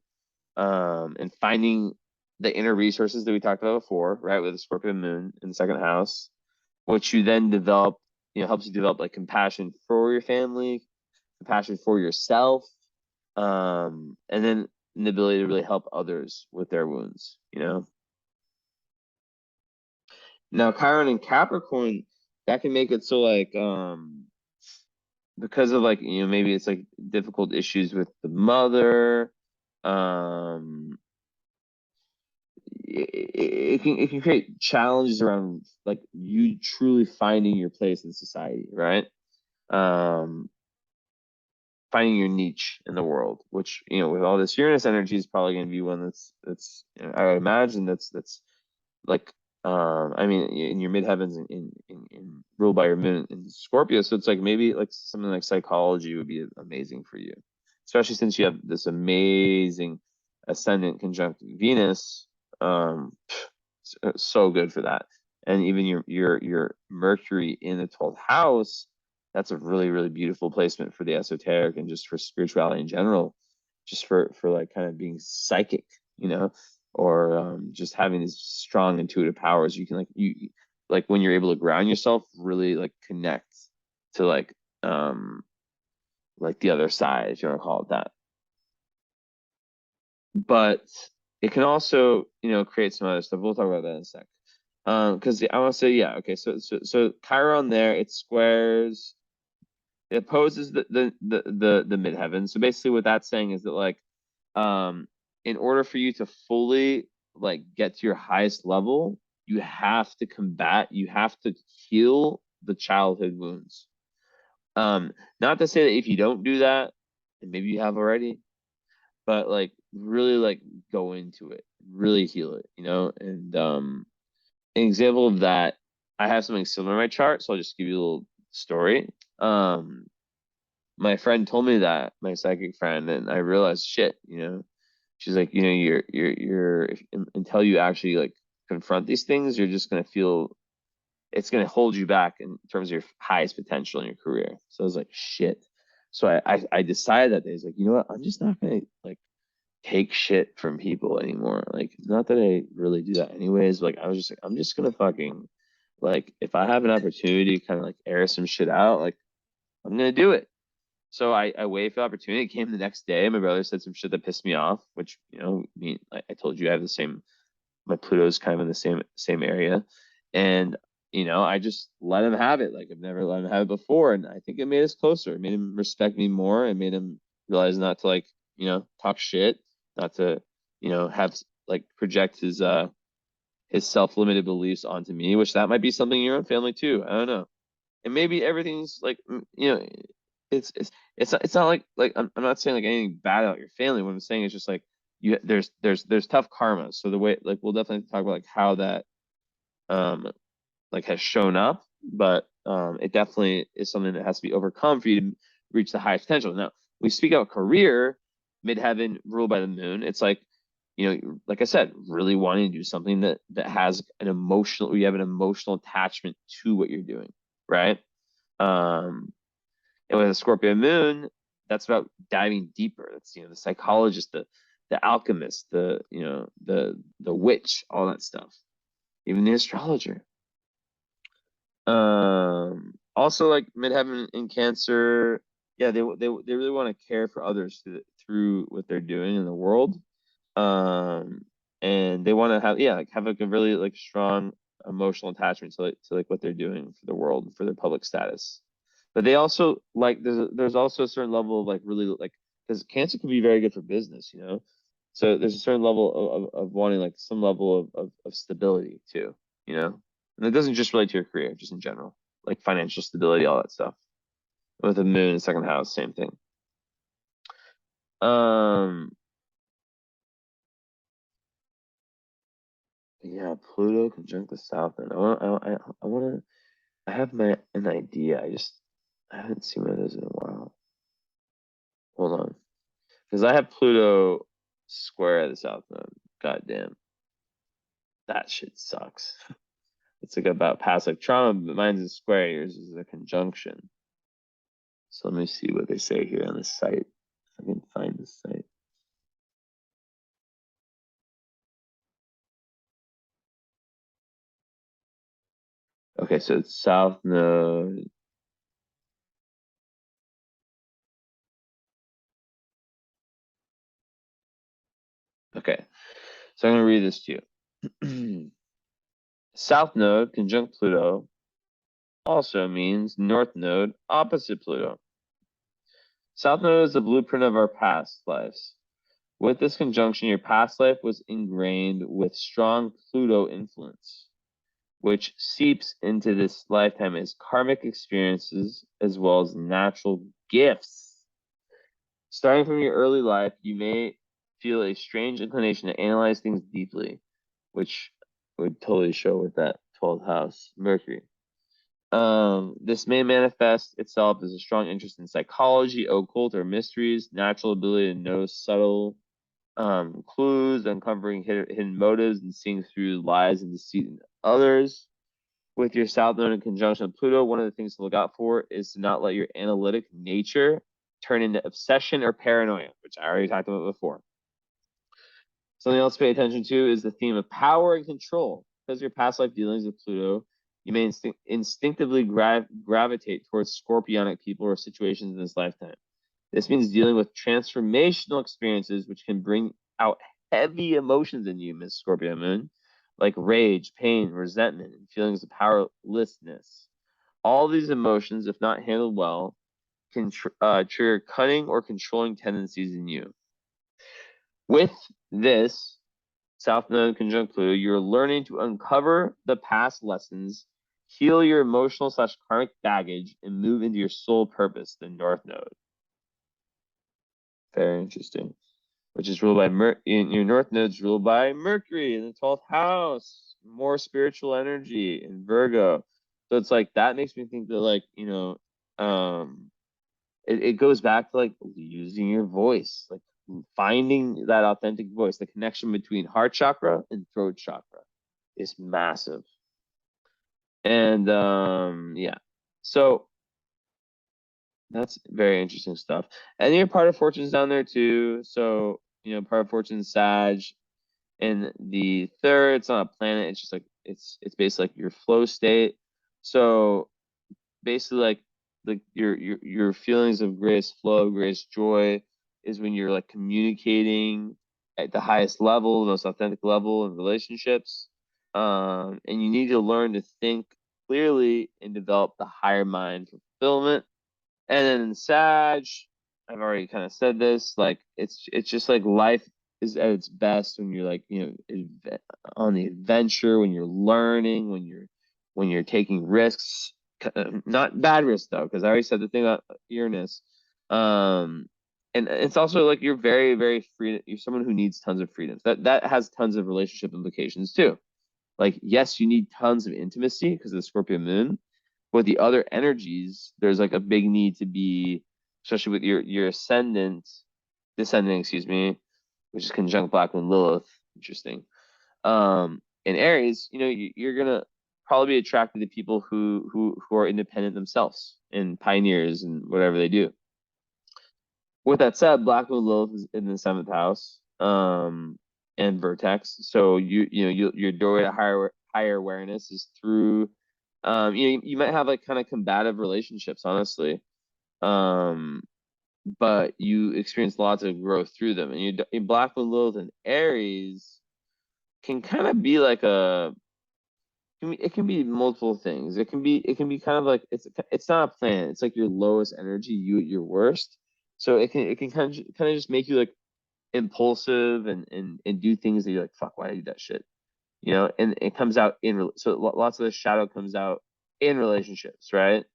and finding the inner resources that we talked about before, right? With the Scorpio Moon in the second house, which you then develop, helps you develop like compassion for your family, compassion for yourself, and then the ability to really help others with their wounds, Now, Chiron and Capricorn, that can make it so like, because of like, maybe it's like difficult issues with the mother, it can create challenges around like you truly finding your place in society, right? Finding your niche in the world, which with all this Uranus energy is probably going to be one that's I would imagine that's like I mean in your midheavens in ruled by your moon in Scorpio, so it's like maybe like something like psychology would be amazing for you, especially since you have this amazing ascendant conjunct Venus. So good for that. And even your Mercury in the 12th house, that's a really, really beautiful placement for the esoteric and just for spirituality in general, just for like kind of being psychic, or just having these strong intuitive powers. You can like when you're able to ground yourself, really like connect to like the other side, if you want to call it that. But it can also, create some other stuff. We'll talk about that in a sec. Because I want to say, yeah, okay. So Chiron there, it squares, it opposes the midheaven. So basically, what that's saying is that like, in order for you to fully like get to your highest level, you have to heal the childhood wounds. Not to say that if you don't do that, and maybe you have already, but like really like go into it, really heal it, and an example of that, I have something similar in my chart, so I'll just give you a little story. My friend told me that, my psychic friend, and I realized shit, she's like, until you actually like confront these things, you're just gonna feel it's gonna hold you back in terms of your highest potential in your career. So I was like, shit. So I decided that day, I was like, you know what, I'm just not gonna like take shit from people anymore. Like, not that I really do that anyways. Like, I was just like, I'm just gonna fucking like, if I have an opportunity to kind of like air some shit out, like I'm gonna do it. So I waited for the opportunity. It came the next day. My brother said some shit that pissed me off, which I told you I have the same. My Pluto's kind of in the same area, and I just let him have it. Like I've never let him have it before, and I think it made us closer. It made him respect me more. It made him realize not to like talk shit, not to have like project his self-limited beliefs onto me, which that might be something in your own family too. I don't know. And maybe everything's like, you know, it's not like I'm not saying like anything bad about your family. What I'm saying is just like there's tough karma. So the way, like, we'll definitely talk about like how that like has shown up, but it definitely is something that has to be overcome for you to reach the highest potential. Now, we speak about career, midheaven ruled by the moon. It's like, you know, like I said, really wanting to do something that has an emotional, you have an emotional attachment to what you're doing, right? And with a Scorpio moon, that's about diving deeper. That's, you know, the psychologist, the alchemist, the, you know, the witch, all that stuff, even the astrologer. Also like midheaven in Cancer, yeah, they really want to care for others through what they're doing in the world. And they want to have, yeah, like have like a really like strong emotional attachment to like what they're doing for the world and for their public status. But they also like there's also a certain level of like really like, because Cancer can be very good for business, you know. So there's a certain level of wanting like some level of stability too, you know. And it doesn't just relate to your career, just in general, like financial stability, all that stuff. With the moon in the second house, same thing. Yeah, Pluto conjunct the South, and I have an idea. I haven't seen one of those in a while. Hold on, because I have Pluto square at the South Node. God damn, that shit sucks. It's like about past like trauma, but mine's a square. Yours is a conjunction. So let me see what they say here on the site. If I can find the site. Okay, so it's South Node. Okay, so I'm gonna read this to you. South Node conjunct Pluto also means North Node opposite Pluto. South Node is the blueprint of our past lives. With this conjunction, your past life was ingrained with strong Pluto influence, which seeps into this lifetime as karmic experiences as well as natural gifts. Starting from your early life, you may feel a strange inclination to analyze things deeply, which would totally show with that 12th house, Mercury. This may manifest itself as a strong interest in psychology, occult, or mysteries, natural ability to know subtle clues, uncovering hidden motives, and seeing through lies and deceit in others. With your South Node in conjunction with Pluto, one of the things to look out for is to not let your analytic nature turn into obsession or paranoia, which I already talked about before. Something else to pay attention to is the theme of power and control. Because your past life dealings with Pluto, you may instinctively gravitate towards scorpionic people or situations in this lifetime. This means dealing with transformational experiences which can bring out heavy emotions in you, Miss Scorpio Moon, like rage, pain, resentment, and feelings of powerlessness. All these emotions, if not handled well, can trigger cunning or controlling tendencies in you. With this South Node conjunct Pluto, you're learning to uncover the past lessons, heal your emotional / karmic baggage, and move into your soul purpose, the North Node. Very interesting. Which is ruled by your North Node is ruled by Mercury in the 12th house, more spiritual energy in Virgo. So it's like that makes me think that, like, you know, it goes back to like using your voice, like finding that authentic voice. The connection between heart chakra and throat chakra is massive. And yeah. So that's very interesting stuff. And your part of fortune's down there too. So, you know, part of fortune Sag in the third. It's not a planet. It's just like it's basically like your flow state. So basically like your feelings of greatest flow, greatest joy is when you're like communicating at the highest level, the most authentic level in relationships. And you need to learn to think clearly and develop the higher mind fulfillment. And then in Sag, I've already kind of said this, like it's just like life is at its best when you're like, on the adventure, when you're learning, when you're taking risks, not bad risks though, because I already said the thing about Uranus. And it's also like you're very, very free. You're someone who needs tons of freedoms. That has tons of relationship implications too. Like, yes, you need tons of intimacy because of the Scorpio moon, but the other energies, there's like a big need to be, especially with your descendant, excuse me, which is conjunct Black Moon Lilith. Interesting. In Aries, you're gonna probably be attracted to people who are independent themselves and pioneers and whatever they do. With that said, Black Moon Lilith is in the 7th house, and Vertex. So your doorway to higher awareness is through, you might have like kind of combative relationships, honestly, but you experience lots of growth through them. And in Black Moon Lilith and Aries can kind of be like it can be multiple things. It can be kind of like it's not a plan. It's like your lowest energy, you at your worst. So it can kind of just make you like impulsive and do things that you're like, fuck, why did I do that shit? And it comes out so lots of the shadow comes out in relationships, right?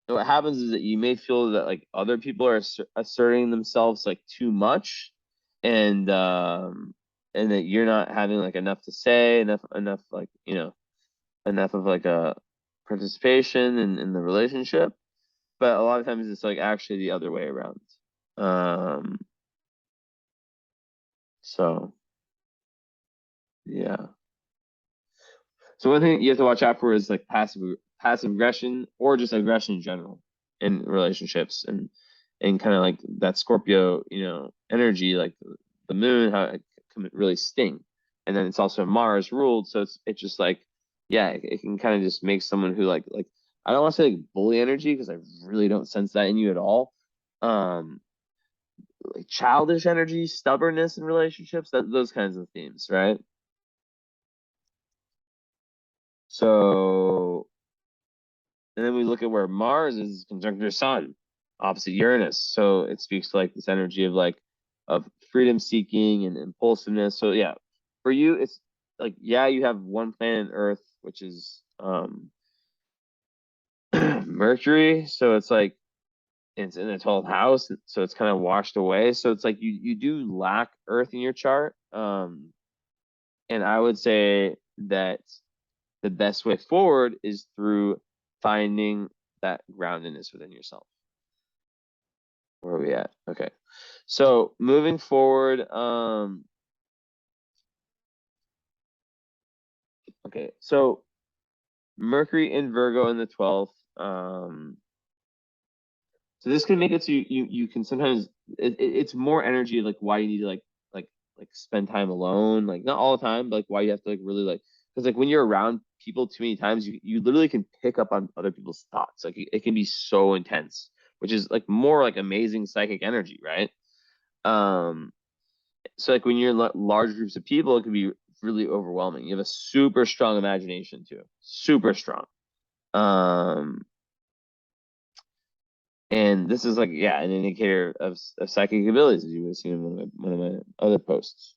What happens is that you may feel that like other people are asserting themselves like too much, and that you're not having like enough to say, enough like enough of like a participation in the relationship. But a lot of times it's like actually the other way around. So yeah. So one thing you have to watch out for is like passive aggression or just aggression in general in relationships, and kind of like that Scorpio, energy, like the moon, how it can really sting. And then it's also Mars ruled, so it's just like, yeah, it can kind of just make someone who like I don't want to say like bully energy because I really don't sense that in you at all. Like childish energy, stubbornness in relationships, those kinds of themes, right? So, and then we look at where Mars is conjunct your Sun, opposite Uranus. So it speaks to like this energy of freedom seeking and impulsiveness. So yeah, for you, it's like, yeah, you have one planet Earth, which is Mercury. So it's like it's in the 12th house, so it's kind of washed away. So it's like you do lack Earth in your chart. And I would say that the best way forward is through finding that groundedness within yourself. Where are we at? Okay. So moving forward, okay, so Mercury in Virgo in the 12th. So this can make it so you can sometimes it's more energy like why you need to like spend time alone, like not all the time, but like why you have to like really like, because like when you're around people too many times, you literally can pick up on other people's thoughts. Like it can be so intense, which is like more like amazing psychic energy, right? Um, so like when you're in large groups of people, it can be really overwhelming. You have a super strong imagination too, super strong. Um, and this is like, yeah, an indicator of psychic abilities, as you would have seen in one of my other posts.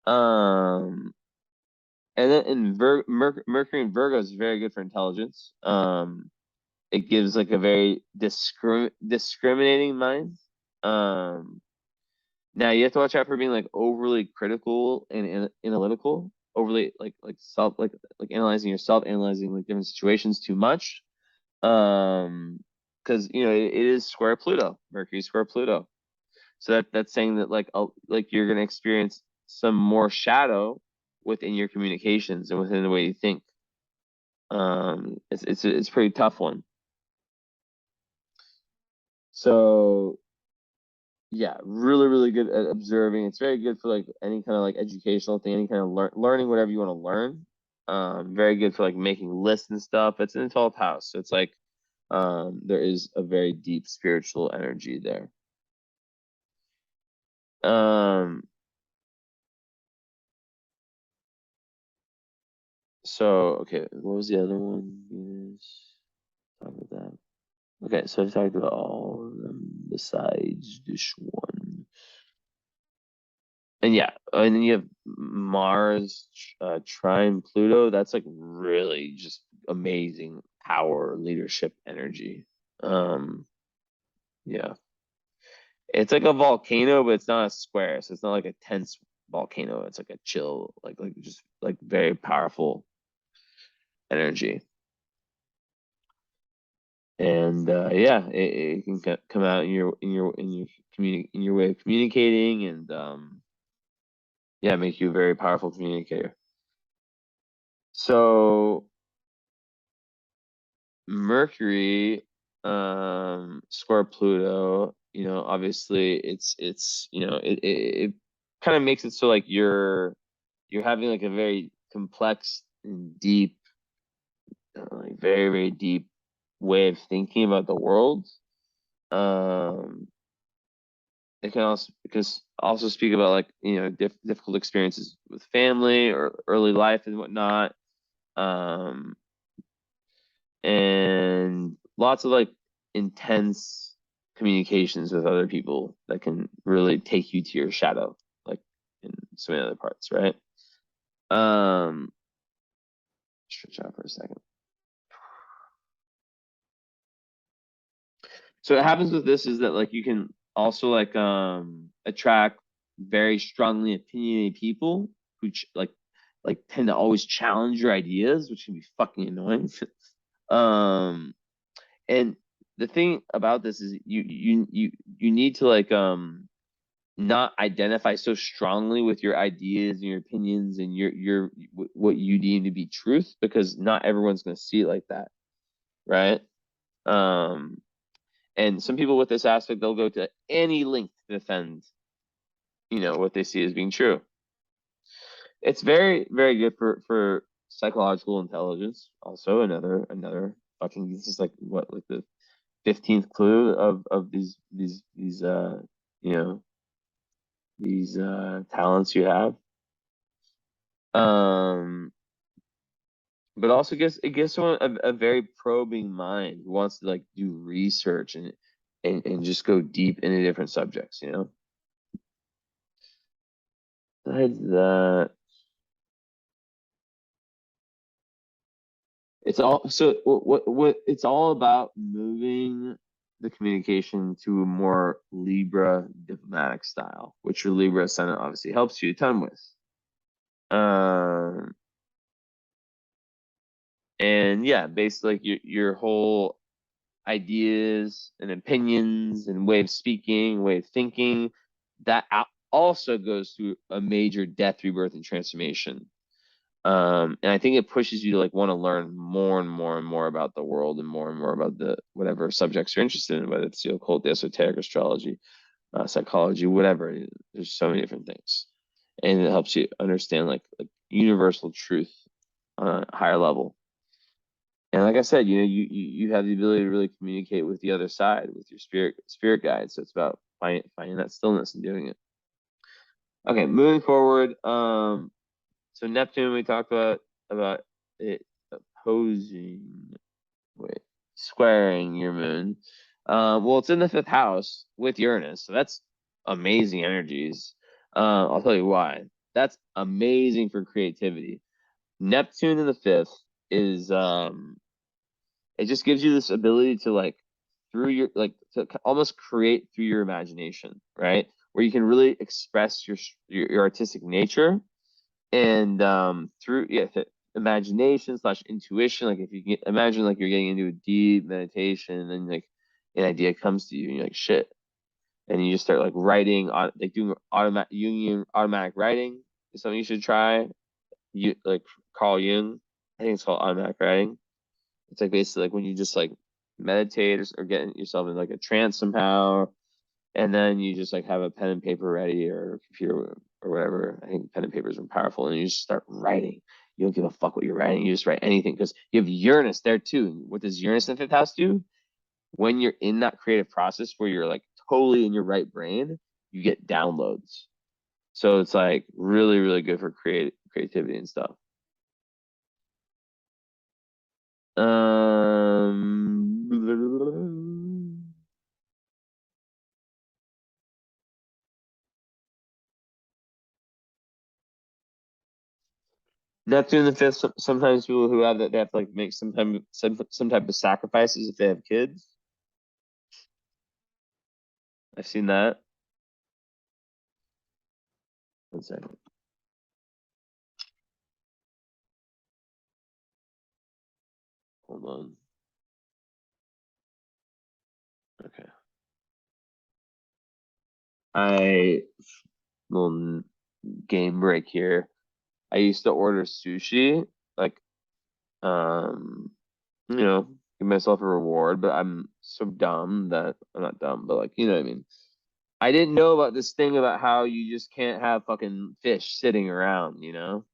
And then in Mercury in Virgo is very good for intelligence. It gives like a very discriminating mind. Now you have to watch out for being like overly critical and analytical, overly like self like analyzing yourself, analyzing like different situations too much. Because it is square Pluto, Mercury square Pluto. So that's saying that like you're gonna experience some more shadow within your communications and within the way you think. It's a pretty tough one. So yeah, really, really good at observing. It's very good for like any kind of like educational thing, any kind of learning, whatever you want to learn. Very good for like making lists and stuff. It's in the 12th house. So it's like there is a very deep spiritual energy there. So okay, what was the other one? Venus. Talk about that. Okay, so I've talked about all of them besides this one. And yeah, and then you have Mars, trine Pluto. That's like really just amazing power, leadership, energy. Yeah, it's like a volcano, but it's not a square, so it's not like a tense volcano. It's like a chill, like just like very powerful energy. And yeah, it can come out in your way of communicating, and yeah, make you a very powerful communicator. So Mercury, square Pluto, obviously it's it kind of makes it so like you're having like a very complex and deep, like very, very deep way of thinking about the world. Um, it can also speak about like difficult experiences with family or early life and whatnot. Um, and lots of like intense communications with other people that can really take you to your shadow, like in so many other parts, right? Um, stretch out for a second. So what happens with this is that like you can also like attract very strongly opinionated people who like tend to always challenge your ideas, which can be fucking annoying. um and the thing about this is you need to like not identify so strongly with your ideas and your opinions and your what you deem to be truth, because not everyone's going to see it like that, right? um and some people with this aspect, they'll go to any length to defend what they see as being true. It's very, very good for psychological intelligence. Also, another fucking, this is like what, like the 15th clue of these you know these talents you have. Um, but also it gives someone a very probing mind who wants to like do research and just go deep into different subjects. Besides that, it's all so what it's all about, moving the communication to a more Libra diplomatic style, which your Libra ascendant obviously helps you a ton with. Um, and yeah, basically like your whole ideas and opinions and way of speaking, way of thinking, that also goes through a major death, rebirth, and transformation. And I think it pushes you to like want to learn more and more and more about the world and more about the whatever subjects you're interested in, whether it's the occult, the esoteric, astrology, psychology, whatever. There's so many different things, and it helps you understand like universal truth on a higher level. And like I said, you have the ability to really communicate with the other side, with your spirit guide. So it's about finding that stillness and doing it. Okay, moving forward. So Neptune, we talked about it opposing, wait, squaring your moon. Well, it's in the fifth house with Uranus, so that's amazing energies. I'll tell you why. That's amazing for creativity. Neptune in the fifth is it just gives you this ability to like through your like to almost create through your imagination, right? Where you can really express your artistic nature, and through imagination slash intuition. Like if you imagine like you're getting into a deep meditation, and then like an idea comes to you and you're like shit, and you just start like writing on like doing automatic Jungian automatic writing is something you should try. You like Carl Jung, I think it's called automatic writing. It's like basically like when you just like meditate or get yourself in like a trance somehow, and then you just like have a pen and paper ready or a computer or whatever. I think pen and paper is more powerful, and you just start writing. You don't give a fuck what you're writing. You just write anything because you have Uranus there too. What does Uranus in the fifth house do? When you're in that creative process where you're like totally in your right brain, you get downloads. So it's like really, really good for creativity and stuff. Neptune in the fifth. Sometimes people who have that, they have to like make some type of sacrifices if they have kids. I've seen that. One second. Hold on. Okay. Little game break here. I used to order sushi, like, you know, give myself a reward, but I'm so dumb that I'm not dumb, but like, you know what I mean? I didn't know about this thing about how you just can't have fucking fish sitting around, you know?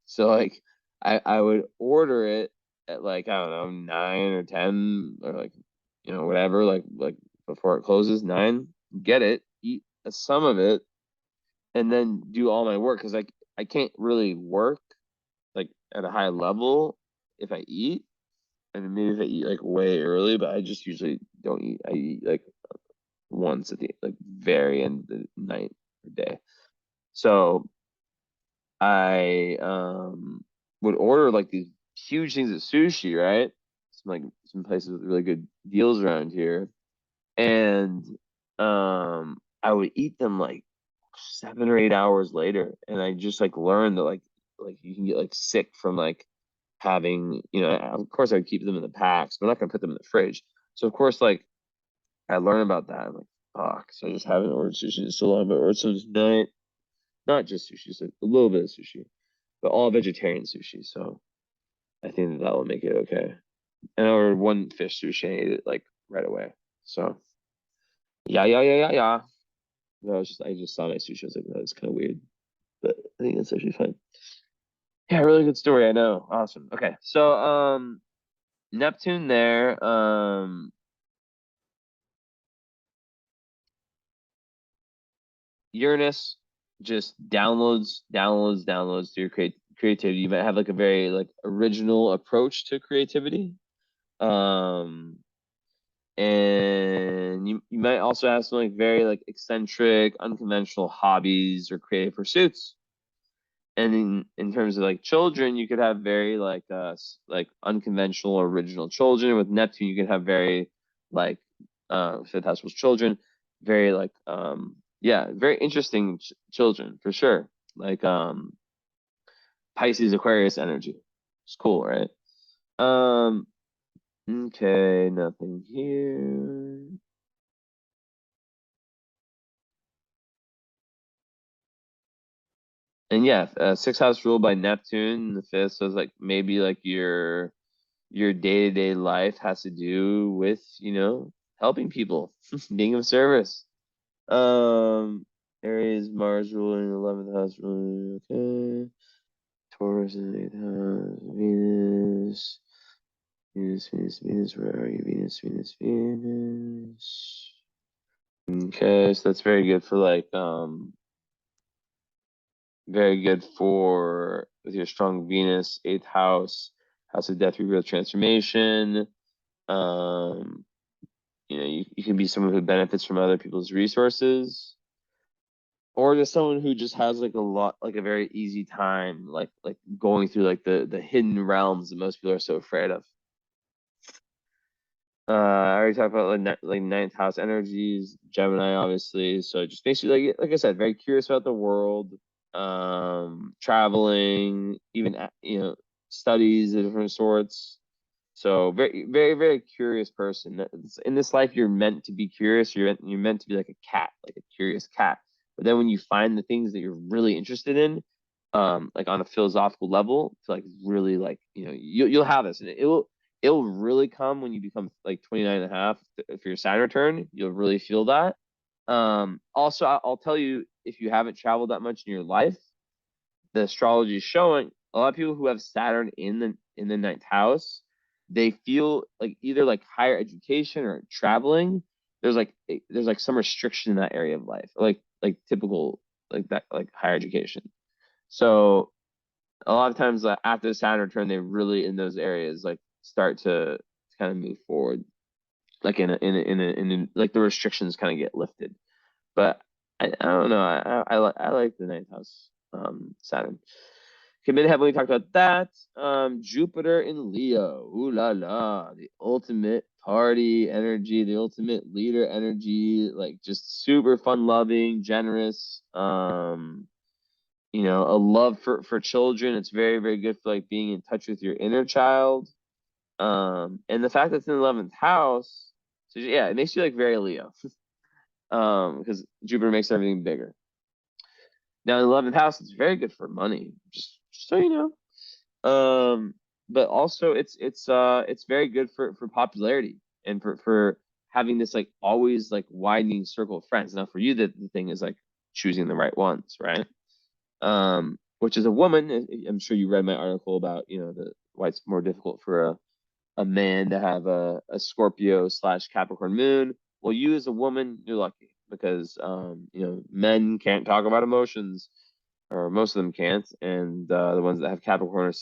So like I would order it at like, I don't know, 9 or 10 or like, you know, whatever, like before it closes, 9, get it, eat some of it, and then do all my work because like I can't really work like at a high level if I eat. And maybe if I eat like way early, but I just usually don't eat. I eat like once at the like very end of the night or day. So I would order like these huge things at sushi, right? Some places with really good deals around here. And I would eat them like 7 or 8 hours later. And I just like learned that like you can get like sick from like having, you know, of course I would keep them in the packs, but I'm not gonna put them in the fridge. So of course like I learned about that. I'm like, fuck. So I just haven't ordered sushi in so long, but I ordered some tonight. Not just sushi, so a little bit of sushi, but all vegetarian sushi. So I think that will make it okay. And I ordered one fish sushi and ate it like right away. So yeah. I just saw my sushi. I was like, that was kind of weird, but I think that's actually fine. Yeah, really good story. I know. Awesome. Okay, so Neptune there. Uranus just downloads to your creativity. You might have like a very like original approach to creativity. Um, and you might also have some like very like eccentric, unconventional hobbies or creative pursuits. And in terms of like children, you could have very like unconventional original children. With Neptune, you can have very like fifth house was children, very like yeah, very interesting children for sure. Like Pisces Aquarius energy. It's cool, right? Um okay, nothing here. And yeah, sixth house ruled by Neptune, the fifth, so it's like maybe like your day-to-day life has to do with, you know, helping people, being of service. Um, Aries, Mars ruling 11th house ruling, okay. Taurus in 8th house, Venus, where are you? Venus. Okay, so that's very good for like, very good for with your strong Venus, 8th house of death, rebirth, transformation. Um, you know, you can be someone who benefits from other people's resources, or just someone who just has like a lot, like a very easy time, like going through like the hidden realms that most people are so afraid of. I already talked about like ninth house energies, Gemini, obviously. So just basically, like I said, very curious about the world, traveling, even you know, studies of different sorts. So very curious person. In this life, you're meant to be curious. You're meant to be like a cat, like a curious cat. But then when you find the things that you're really interested in, like on a philosophical level, to like really like, you know, you'll have this, and it'll really come when you become like 29 and a half for your Saturn return. You'll really feel that. Also, I'll tell you, if you haven't traveled that much in your life, the astrology is showing a lot of people who have Saturn in the ninth house, they feel like either like higher education or traveling. There's like some restriction in that area of life, like typical like that like higher education. So a lot of times after the Saturn return, they really in those areas like start to kind of move forward, like like the restrictions kind of get lifted. But I don't know. I like the ninth house Saturn. Committed heavily, talked about that. Jupiter in Leo. Ooh la la. The ultimate party energy, the ultimate leader energy, like just super fun loving, generous. You know, a love for children. It's very, very good for like being in touch with your inner child. And the fact that it's in the 11th house, so yeah, it makes you like very Leo. Because Jupiter makes everything bigger. Now in the 11th house, it's very good for money, just so you know. But also it's very good for popularity and for having this like always like widening circle of friends. Now for you, the thing is like choosing the right ones, right? Which is a woman. I'm sure you read my article about, you know, the why it's more difficult for a man to have a Scorpio / Capricorn moon. Well, you as a woman, you're lucky because you know, men can't talk about emotions, or most of them can't, and the ones that have Capricorn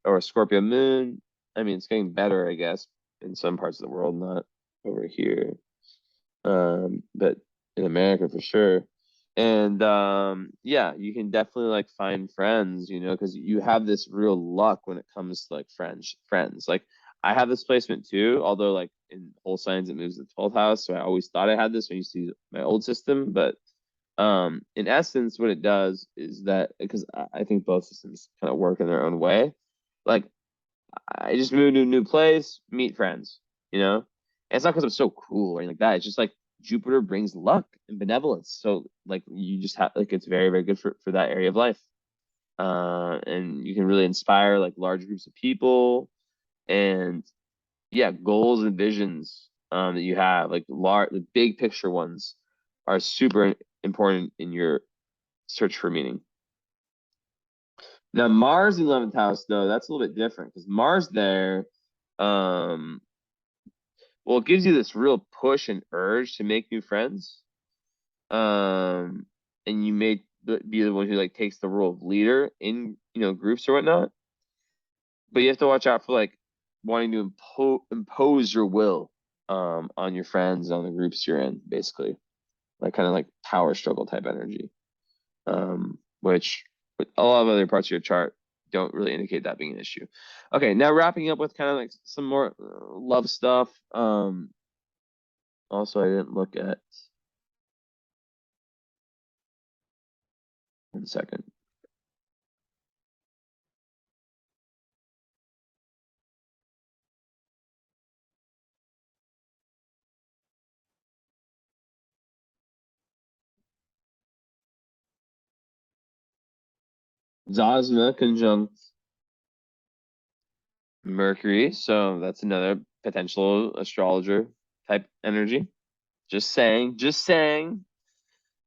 or Scorpio moon, I mean, it's getting better, I guess, in some parts of the world, not over here, but in America for sure. And yeah, you can definitely like find friends, you know, because you have this real luck when it comes to like friends. Like I have this placement too, although like in whole signs it moves to the 12th house, so I always thought I had this when I used to use my old system. But in essence, what it does is that, because I think both systems kind of work in their own way. Like I just moved to a new place, meet friends, you know? And it's not because I'm so cool or anything like that. It's just like Jupiter brings luck and benevolence. So like you just have like it's very, very good for that area of life. And you can really inspire like large groups of people, and yeah, goals and visions that you have, like the big picture ones are super important in your search for meaning. Now Mars 11th house though, that's a little bit different because Mars there, um, well, it gives you this real push and urge to make new friends. Um, and you may be the one who like takes the role of leader in, you know, groups or whatnot. But you have to watch out for like wanting to impose your will on your friends and on the groups you're in, basically. Like kind of like power struggle type energy. Which with a lot of other parts of your chart don't really indicate that being an issue. Okay, now wrapping up with kind of like some more love stuff. Also, I didn't look at 1 second. Zosma conjunct Mercury, so that's another potential astrologer type energy. Just saying, just saying.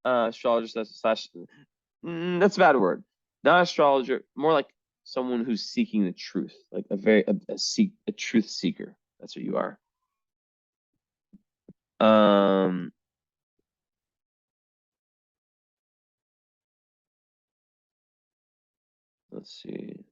Astrologer slash that's a bad word. Not astrologer, more like someone who's seeking the truth, like a truth seeker. That's what you are. Um, let's see.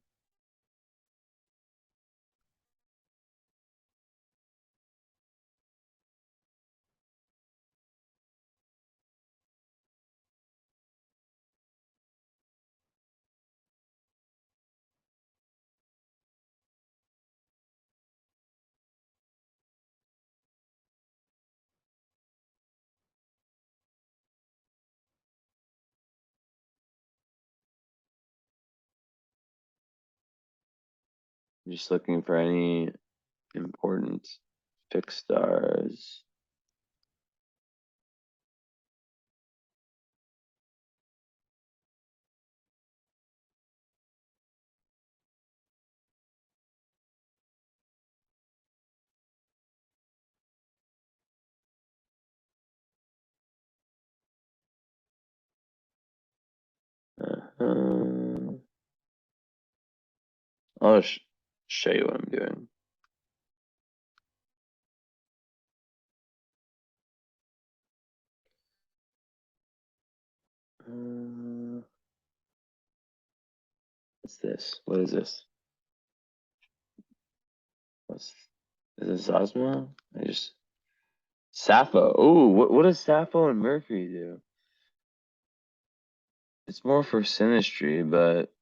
I'm just looking for any important fixed stars. Uh, I'll show you what I'm doing. What's this? What is this? Is this Osmo? Sappho. Ooh, what does Sappho and Mercury do? It's more for synastry, but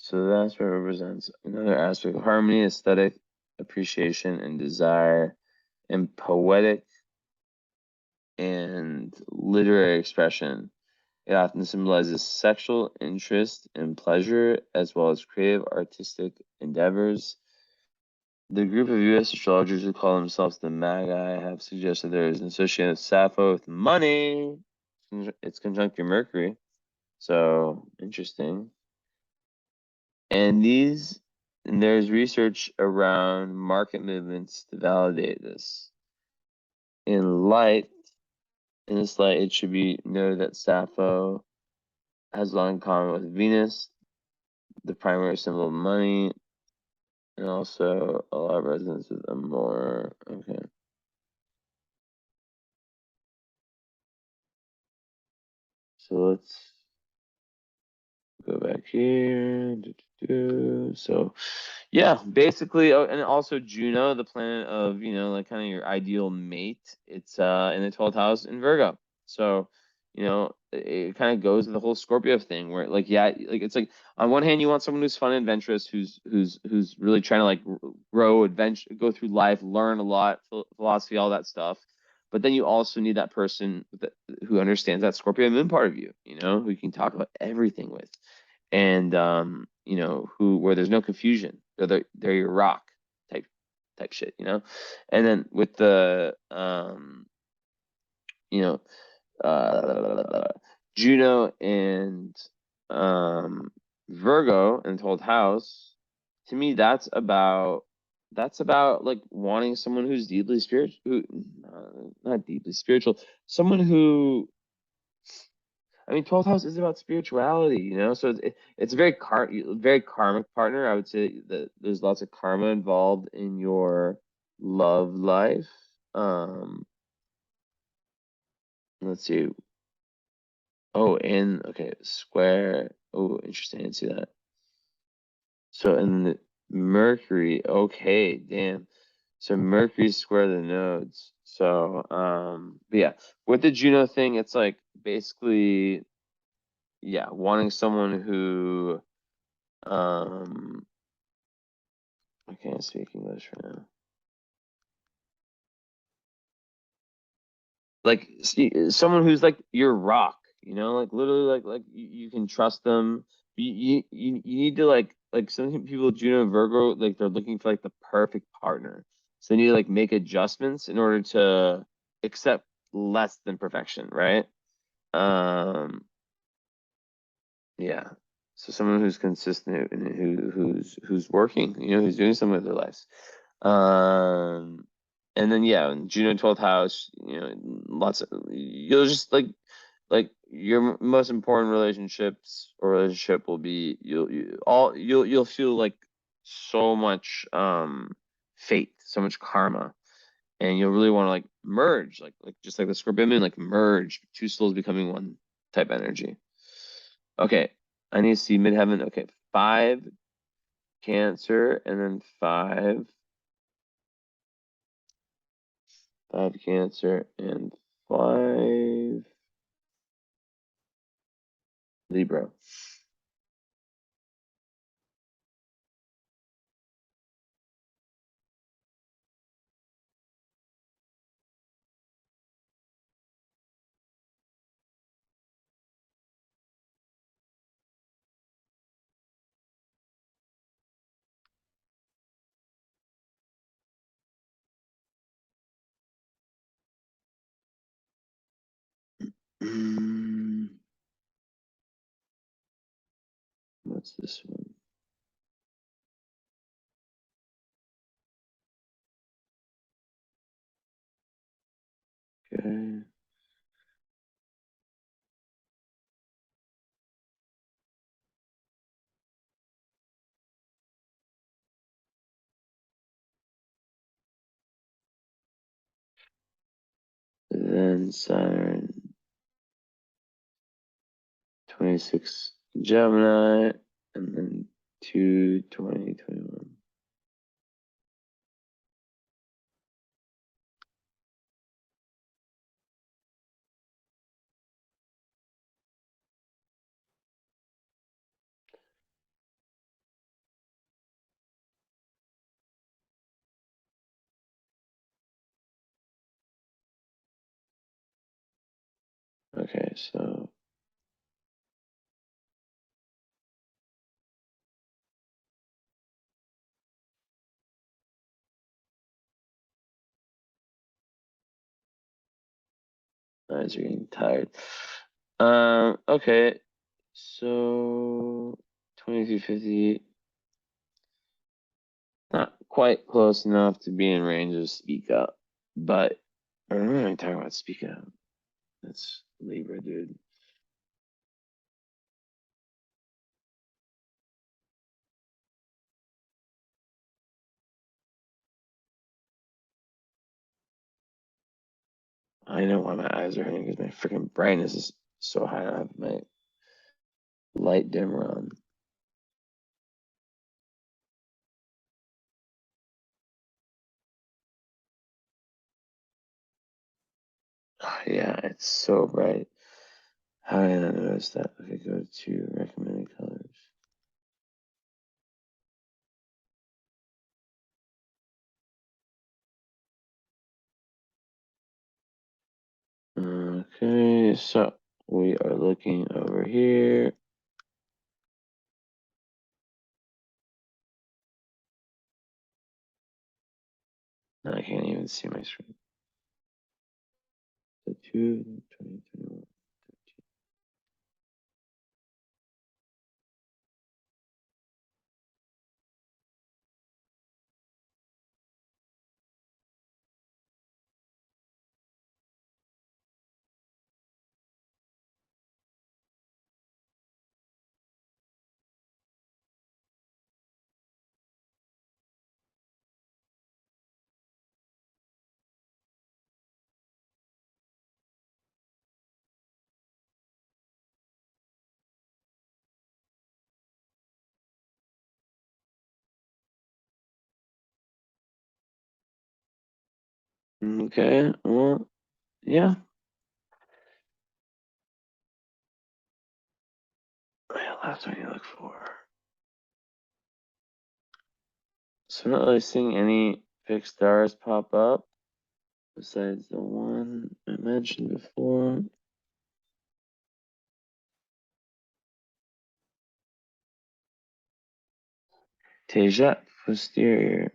So that aspect represents another aspect of harmony, aesthetic appreciation, and desire, and poetic and literary expression. It often symbolizes sexual interest and pleasure, as well as creative artistic endeavors. The group of U.S. astrologers who call themselves the Magi have suggested there is an association of Sappho with money. It's conjunct your Mercury. So, interesting. And there's research around market movements to validate this. In this light, it should be noted that Sappho has a lot in common with Venus, the primary symbol of money, and also a lot of resonance with Amor. Okay. So let's go back here. So, yeah, basically, and also Juno, the planet of, like kind of your ideal mate. It's in the 12th house in Virgo. So, it kind of goes to the whole Scorpio thing where, like, yeah, like it's like on one hand you want someone who's fun and adventurous, who's really trying to like grow, adventure, go through life, learn a lot, philosophy, all that stuff. But then you also need that person who understands that Scorpio moon part of you, who you can talk about everything with, and where there's no confusion. They're your rock type shit, And then with the you know Juno and Virgo in 12th house, to me that's about like wanting someone who's deeply spiritual, not deeply spiritual, someone who, I mean, 12th house is about spirituality, so it's a very karmic partner. I would say that there's lots of karma involved in your love life. Let's see. Oh, and okay, square. Oh, interesting. I didn't see that. So in the Mercury, okay, damn. So Mercury square the nodes. So but yeah, with the Juno thing, it's like basically, yeah, wanting someone who I can't speak English right now. Like someone who's like your rock, like literally like you can trust them. You need to like some people, Juno and Virgo, like they're looking for like the perfect partner. So they need to like make adjustments in order to accept less than perfection, right? Um, yeah. So someone who's consistent and who's working, who's doing something with their lives. And then yeah, in Juno 12th house, lots of, you'll just like your most important relationships or relationship will be, you'll feel like so much fate, so much karma, and you'll really want to like merge, like just like the Scorpio moon, like merge two souls becoming one type energy. Okay, I need to see midheaven. Okay, 5 Cancer, and then 5 Cancer, and 5 Libra. What's this one? Okay. Then Saturn, 26 Gemini, and then 2 2021. Okay, so eyes are getting tired. Okay, so 2350, not quite close enough to be in range of speak up, but I'm not even talking about speak up. That's Libra, dude. I know why my eyes are hurting because my freaking brightness is so high. I have my light dimmer on. Yeah, it's so bright. How did I not notice that? Okay, go to recommended colors. Okay, so we are looking over here. I can't even see my screen. So 2, 20, 21, 13. Okay, well, yeah. Last one you look for. So I'm not really seeing any fixed stars pop up besides the one I mentioned before. Teja posterior.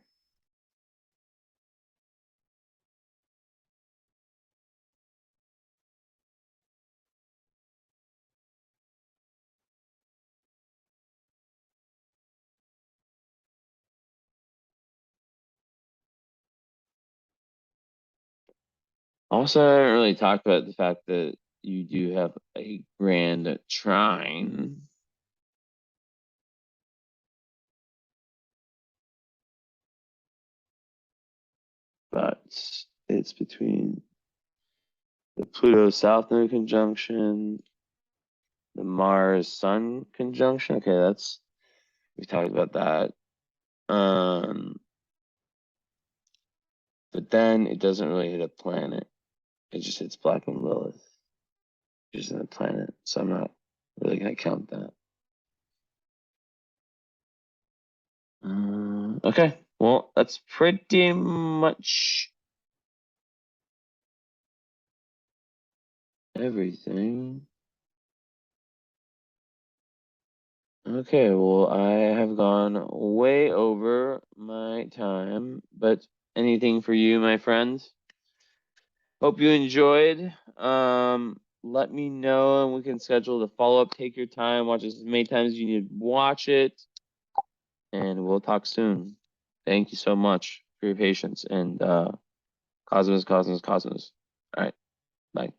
Also, I haven't really talked about the fact that you do have a grand trine. But it's between the Pluto South Node conjunction, the Mars Sun conjunction. Okay, we talked about that. But then it doesn't really hit a planet. It just hits Black and Lilith, which isn't a planet. So I'm not really gonna count that. Okay, well, that's pretty much everything. Okay, well, I have gone way over my time, but anything for you, my friends? Hope you enjoyed. Let me know and we can schedule the follow-up. Take your time, watch as many times as you need to watch it, and we'll talk soon. Thank you so much for your patience and Cosmos, Cosmos, Cosmos. All right, bye.